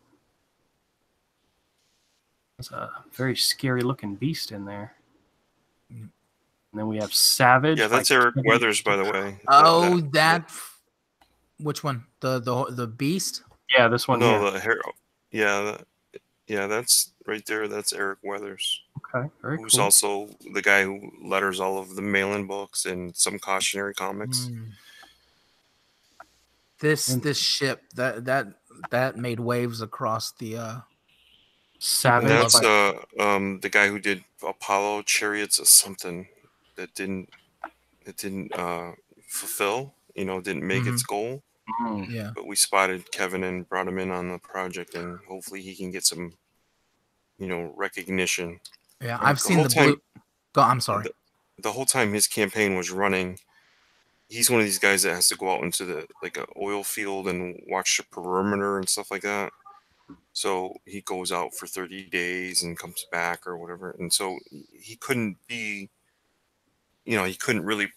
There's a very scary looking beast in there. And then we have Savage. Yeah, that's Eric Weathers, by the way. Oh, which one? The Beast? Yeah, this one. No, the hair. Yeah, that's right there. That's Eric Weathers. Okay, very cool. Who's also the guy who letters all of the mail-in books and some cautionary comics. This ship that made waves across the. Savage. And that's the guy who did Apollo Chariots or something that didn't fulfill, you know, didn't make its goal. Yeah. But we spotted Kevin and brought him in on the project, and hopefully he can get some, you know, recognition. Yeah, I've seen the blue. I'm sorry. The whole time his campaign was running, he's one of these guys that has to go out into the an oil field and watch the perimeter and stuff like that. So he goes out for 30 days and comes back or whatever. And so he couldn't be, you know, he couldn't really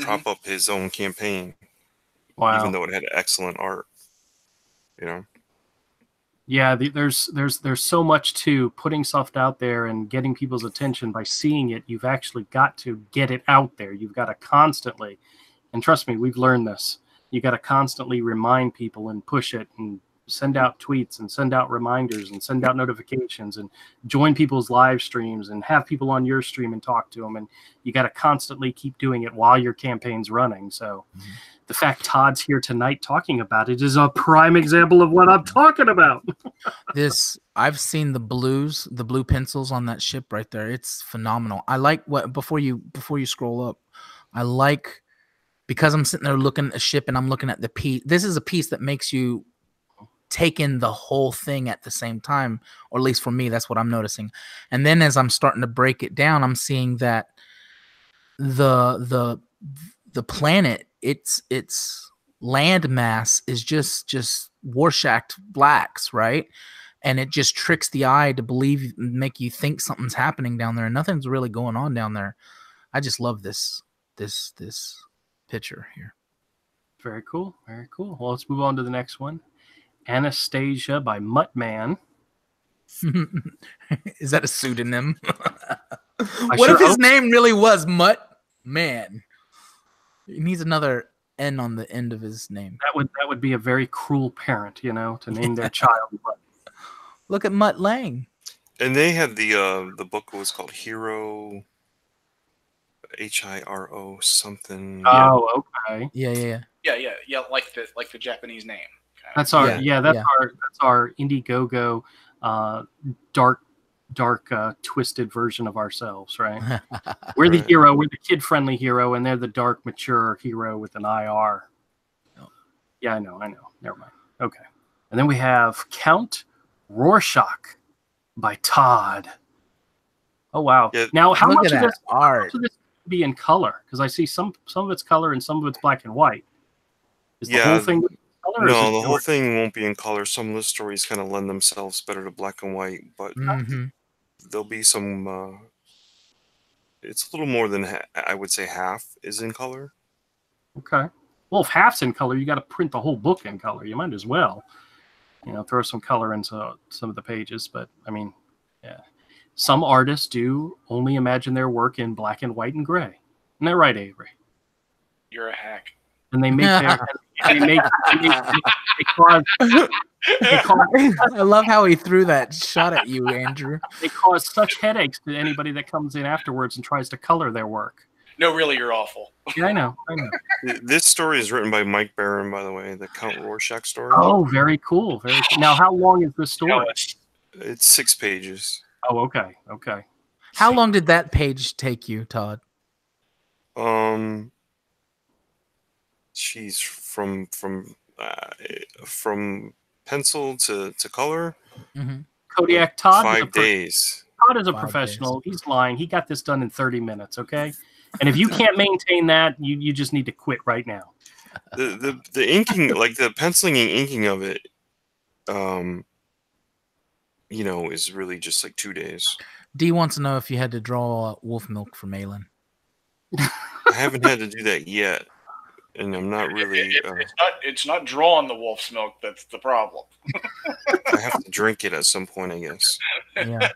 prop up his own campaign. Wow. Even though it had excellent art, you know? Yeah, there's so much to putting stuff out there and getting people's attention by seeing it. You've actually got to get it out there. You've got to constantly, and trust me, we've learned this. You got to constantly remind people and push it and send out tweets and send out reminders and send out notifications and join people's live streams and have people on your stream and talk to them. And you got to constantly keep doing it while your campaign's running. So the fact Todd's here tonight talking about it is a prime example of what I'm talking about. I've seen the blue pencils on that ship right there. It's phenomenal. I like before you scroll up, I like, because I'm sitting there looking at a ship and I'm looking at the piece. This is a piece that makes you take in the whole thing at the same time, or at least for me, that's what I'm noticing. And then as I'm starting to break it down, I'm seeing that the planet, its land mass is just Warshacked blacks, right? And it just tricks the eye to make you think something's happening down there, and nothing's really going on down there. I just love this picture here. Very cool. Very cool. Well, let's move on to the next one. Anastasia by Muttman. Is that a pseudonym? I What sure if his hope name really was Mutt Man? He needs another N on the end of his name. that would be a very cruel parent, to name their child Mutt. Look at Mutt Lang. And they had the book was called Hero, Hiro something. Oh, okay. Yeah. Yeah, like the Japanese name. That's our Yeah. that's our IndieGoGo dark twisted version of ourselves, right? We're the hero, we're the kid-friendly hero, and they're the dark, mature hero with an IR. Oh. Yeah, I know. Never mind. Okay. And then we have Count Rorschach by Todd. Oh wow. Yeah. Now how Look much at of that this art. be in color? Because I see some of it's color and some of it's black and white. Is the Yeah. whole thing color? No, the whole thing won't be in color. Some of the stories kind of lend themselves better to black and white, but there'll be some. It's a little more than I would say half is in color. Okay. Well, if half's in color, you got to print the whole book in color. You might as well, throw some color into some of the pages. But I mean, yeah, some artists do only imagine their work in black and white and gray. Isn't that right, Avery? You're a hack. And they make they cause I love how he threw that shot at you, Andrew. they cause such headaches to anybody that comes in afterwards and tries to color their work. No, really, you're awful. Yeah, I know. This story is written by Mike Barron, by the way, the Count Rorschach story. Oh, very cool. Very cool. Now, how long is this story? It's 6 pages. Oh, okay. How long did that page take you, Todd? She's from pencil to color. Kodiak Todd. 5 days. Todd is a professional. He's lying. He got this done in 30 minutes. Okay. And if you can't maintain that, you just need to quit right now. The inking, like the penciling and inking of it, is really just like 2 days. D wants to know if you had to draw wolf milk for Malin. I haven't had to do that yet, and I'm not really. It's not drawing the wolf's milk that's the problem. I have to drink it at some point, I guess. Yeah.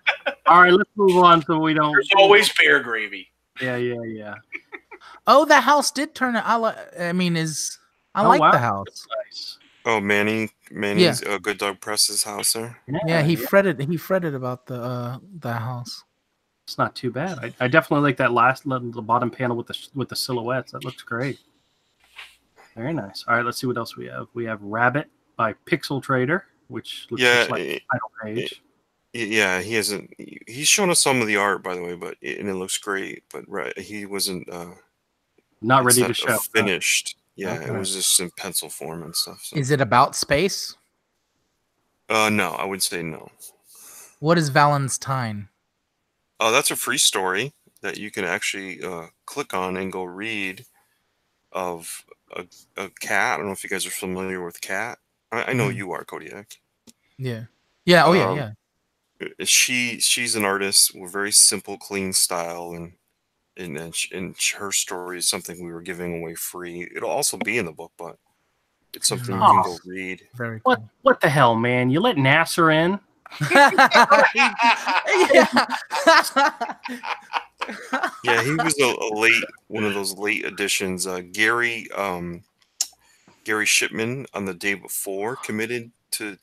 All right, let's move on so we don't. There's always bear gravy. Yeah. Oh, the house did turn it. I like the house. Nice. Oh, Manny's Good Dog Press's house there. Yeah, he fretted about the house. It's not too bad. I definitely like that the bottom panel with the silhouettes. That looks great. Very nice. All right, let's see what else we have. We have Rabbit by Pixel Trader, which looks just like the title page. Yeah, he's shown us some of the art, by the way, and it looks great. But he wasn't not ready to show. Finished. Yeah, okay. It was just in pencil form and stuff. So. Is it about space? No, I would say no. What is Valentine? Oh, that's a free story that you can actually click on and go read of a cat. I don't know if you guys are familiar with Cat. I know you are, Kodiak. Yeah. Yeah. Oh, yeah. She's an artist with very simple, clean style, and her story is something we were giving away free. It'll also be in the book, but it's something you can go read. Very cool. What the hell, man? You let Nasser in? Yeah, he was one of those late additions. Gary Shipman on the day before committed to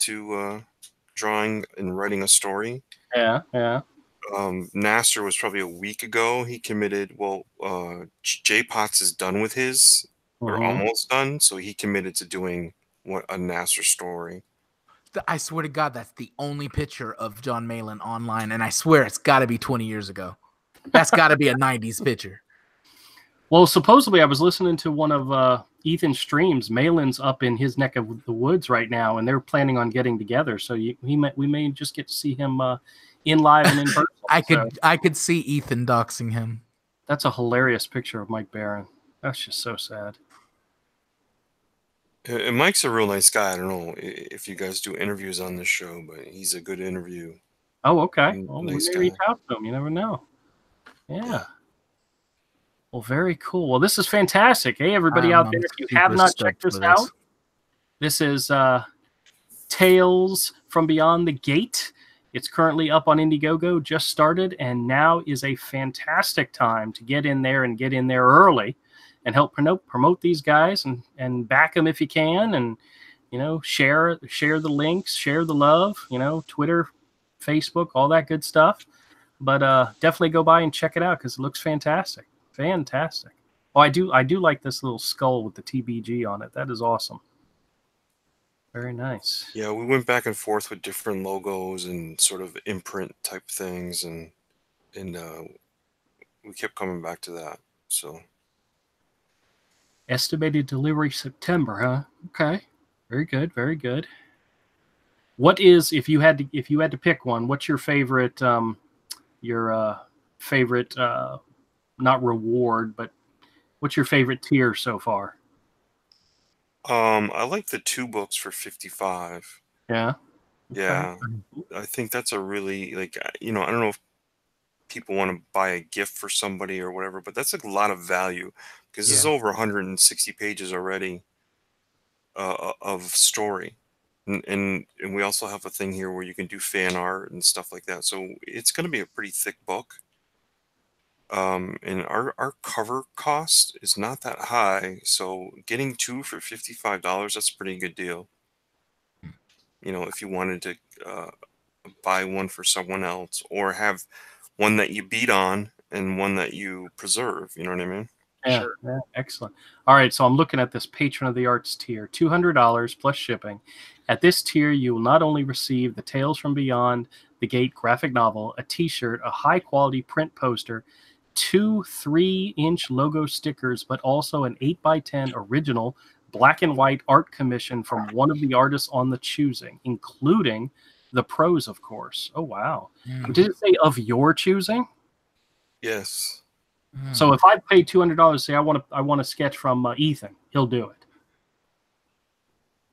drawing and writing a story. Yeah. Nasser was probably a week ago. He committed. Well, J Potts is done with his, or almost done. So he committed to doing a Nasser story. I swear to God, that's the only picture of John Malin online, and I swear it's got to be 20 years ago. That's got to be a 90s picture. Well, supposedly I was listening to one of Ethan's streams. Malin's up in his neck of the woods right now, and they're planning on getting together. So we may just get to see him in live and in person. I could see Ethan doxing him. That's a hilarious picture of Mike Barron. That's just so sad. And Mike's a real nice guy. I don't know if you guys do interviews on this show, but he's a good interview. Oh, okay. Well, nice maybe reach out to him. You never know. Yeah. Well, very cool. Well, this is fantastic. Hey, everybody out there, if you have not checked this out, this is Tales from Beyond the Gate. It's currently up on IndieGoGo, just started, and now is a fantastic time to get in there and get in there early and help promote these guys and back them if you can, and share the links, share the love, Twitter, Facebook, all that good stuff. But definitely go by and check it out because it looks fantastic. Fantastic. Oh, I do like this little skull with the TBG on it. That is awesome. Very nice. Yeah, we went back and forth with different logos and sort of imprint type things, and we kept coming back to that. So estimated delivery September, huh? Okay. Very good, very good. What is, if you had to pick one, what's your favorite not reward, but what's your favorite tier so far? I like the 2 books for 55. Yeah. Yeah. I think that's a really, I don't know if people want to buy a gift for somebody or whatever, but that's a lot of value because this is over 160 pages already of story. And we also have a thing here where you can do fan art and stuff like that. So it's going to be a pretty thick book. And our cover cost is not that high, so getting 2 for $55, that's a pretty good deal. If you wanted to buy one for someone else, or have one that you beat on and one that you preserve, you know what I mean? Yeah, sure. Yeah, excellent. All right, so I'm looking at this Patron of the Arts tier, $200 plus shipping. At this tier, you will not only receive the Tales from Beyond the Gate graphic novel, a T-shirt, a high-quality print poster, 2 3-inch logo stickers, but also an 8x10 original black and white art commission from one of the artists on the choosing, including the prose, of course. Oh, wow. Did it say of your choosing? Yes. So if I pay $200, say I want a sketch from Ethan, he'll do it.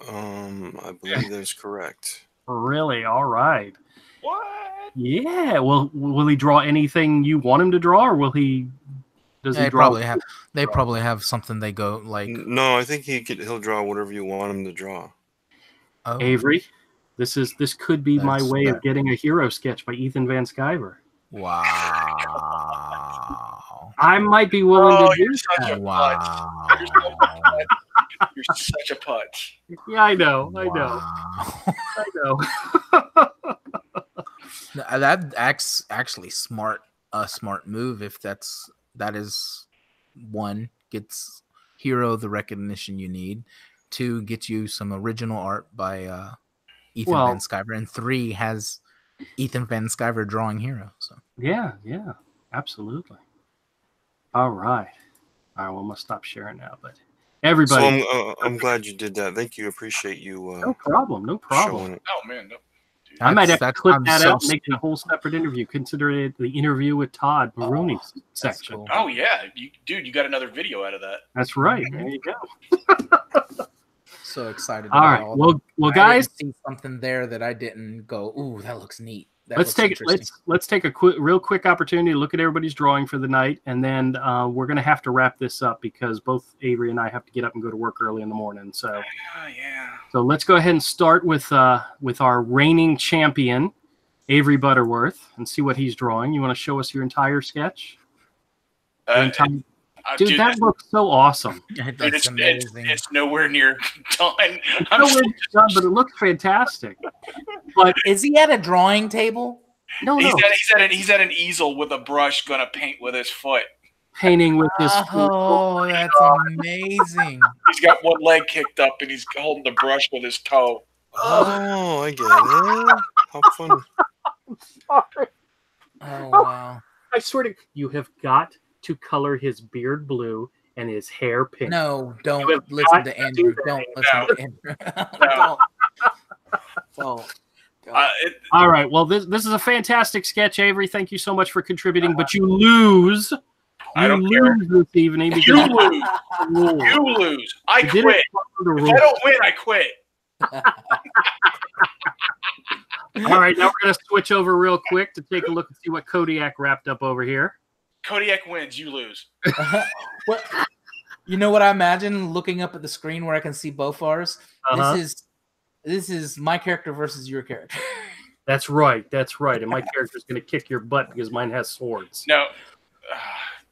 I believe that's correct. Really? All right. What? Yeah. Will he draw anything you want him to draw, or will he? Does he draw? They probably have something they go like. No, I think he'll draw whatever you want him to draw. Oh. Avery, this could be my way of getting a hero sketch by Ethan Van Sciver. Wow. I might be willing to do that. Wow. You're such a putz. Yeah, I know. That's actually smart. A smart move if that is, 1, gets hero the recognition you need, 2, gets you some original art by Ethan Van Sciver, and 3, has Ethan Van Sciver drawing hero. So yeah, absolutely. All right. Well, I'm gonna stop sharing now, but everybody. So I'm glad you did that. Thank you. Appreciate you. No problem. Oh man, no. I might have to clip that out and make it a whole separate interview. Consider it the interview with Todd Maroney's section. Cool. Oh yeah, you got another video out of that. That's right. There you go. So excited. All right. Well, guys, I see something there that I didn't go. Ooh, that looks neat. Let's take a real quick opportunity to look at everybody's drawing for the night, and then we're going to have to wrap this up because both Avery and I have to get up and go to work early in the morning. So So let's go ahead and start with our reigning champion, Avery Butterworth, and see what he's drawing. You want to show us your entire sketch? Dude, that looks so awesome. It's nowhere near done. But it looks fantastic. But is he at a drawing table? No. He's at an easel with a brush, gonna paint with his foot. Painting with his foot. Oh, that's amazing. He's got one leg kicked up and he's holding the brush with his toe. Oh, I get it. How funny. Sorry. Oh wow. I swear to you have got to color his beard blue and his hair pink. No, don't listen to Andrew. Don't listen to Andrew. Don't. All right. Well, this is a fantastic sketch, Avery. Thank you so much for contributing. But you lose. I don't care this evening because you lose. You lose. I quit. If I don't win, I quit. All right. Now we're gonna switch over real quick to take a look and see what Kodiak wrapped up over here. Kodiak wins. You lose. What? You know what I imagine looking up at the screen where I can see both ours? This is This is my character versus your character. That's right. That's right. And my character's going to kick your butt because mine has swords. No.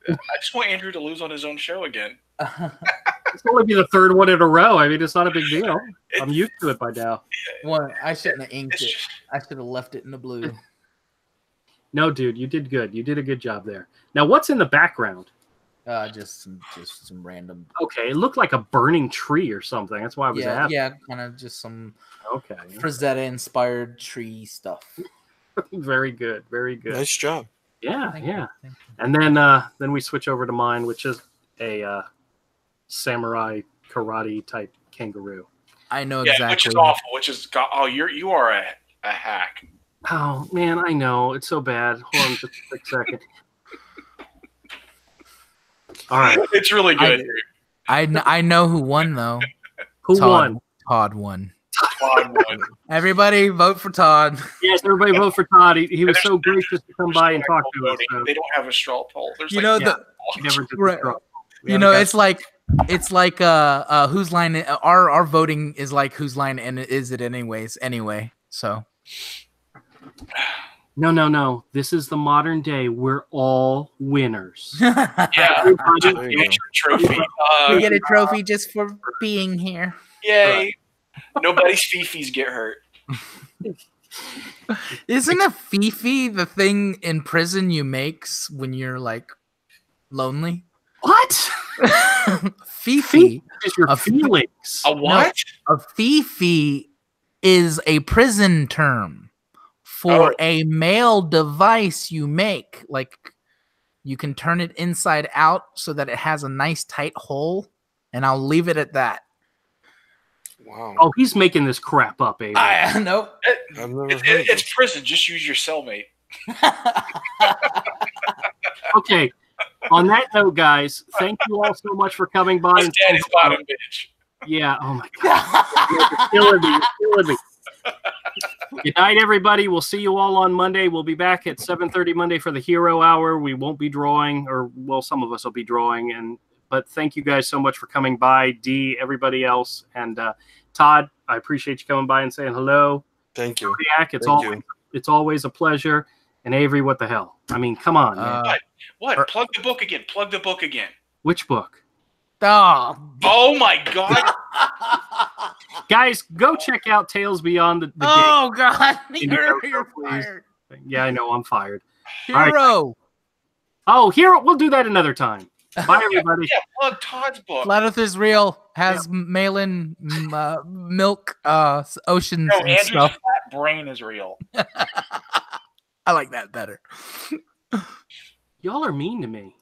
I just want Andrew to lose on his own show again. It's only be the third one in a row. I mean, it's not a big deal. I'm used to it by now. Well, I shouldn't have inked it. I should have left it in the blue. No, dude, you did good. You did a good job there. Now, what's in the background? Just some random. Okay, it looked like a burning tree or something. That's why I was asking. Yeah, kind of just some okay Frazetta-inspired tree stuff. Very good, very good. Nice job. Yeah, Thank yeah. you. And then we switch over to mine, which is a samurai karate type kangaroo. I know exactly. Which is awful. Which is you are a hack. Oh man, I know it's so bad. Hold on, just a quick second. All right, It's really good. I know who won though. who won? Todd won. Todd won. Everybody vote for Todd. Yes, everybody vote for Todd. He was so gracious to come by and talk to us. Voting. So. They don't have a straw poll. There's You like, know He never did the Right. straw. We you haven't know got- it's like whose line our voting is like whose line and is it anyways anyway. So No. This is the modern day. We're all winners. yeah, Everybody- There you go. get your trophy. we get a trophy just for being here. Yay! Nobody's fifis get hurt. Isn't a fifi the thing in prison you makes when you're like lonely? What? Fifi. Is your A feelings? A what? A fifi is a prison term for a male device you make. Like you can turn it inside out so that it has a nice tight hole, and I'll leave it at that. Wow. Oh, he's making this crap up, Abe. I know. I've never heard It's prison. Just use your cellmate. Okay. On that note, guys, thank you all so much for coming by. That's And Daddy's bottom bitch. yeah. Oh my God. You're killing me. You're killing me. Good night, everybody. We'll see you all on Monday. We'll be back at 7:30 Monday for the Hero Hour. We won't be drawing, or well, some of us will be drawing. But thank you guys so much for coming by. Dee, everybody else, and Todd. I appreciate you coming by and saying hello. Thank you. Zodiac, it's always a pleasure. And Avery, what the hell? I mean, come on, man. What? Plug the book again. Plug the book again. Which book? Oh, Oh my God! Guys, go check out Tales Beyond the oh God! IndieGoGo, You're please. fired. Game. Yeah, I know. I'm fired. right. Hero. Oh, Hero. We'll do that another time. Bye, everybody. Yeah, plug Todd's book. Flat Earth is real. Has mail-in milk, oceans No, and Andrew's stuff. fat brain is real. I like that better. Y'all are mean to me.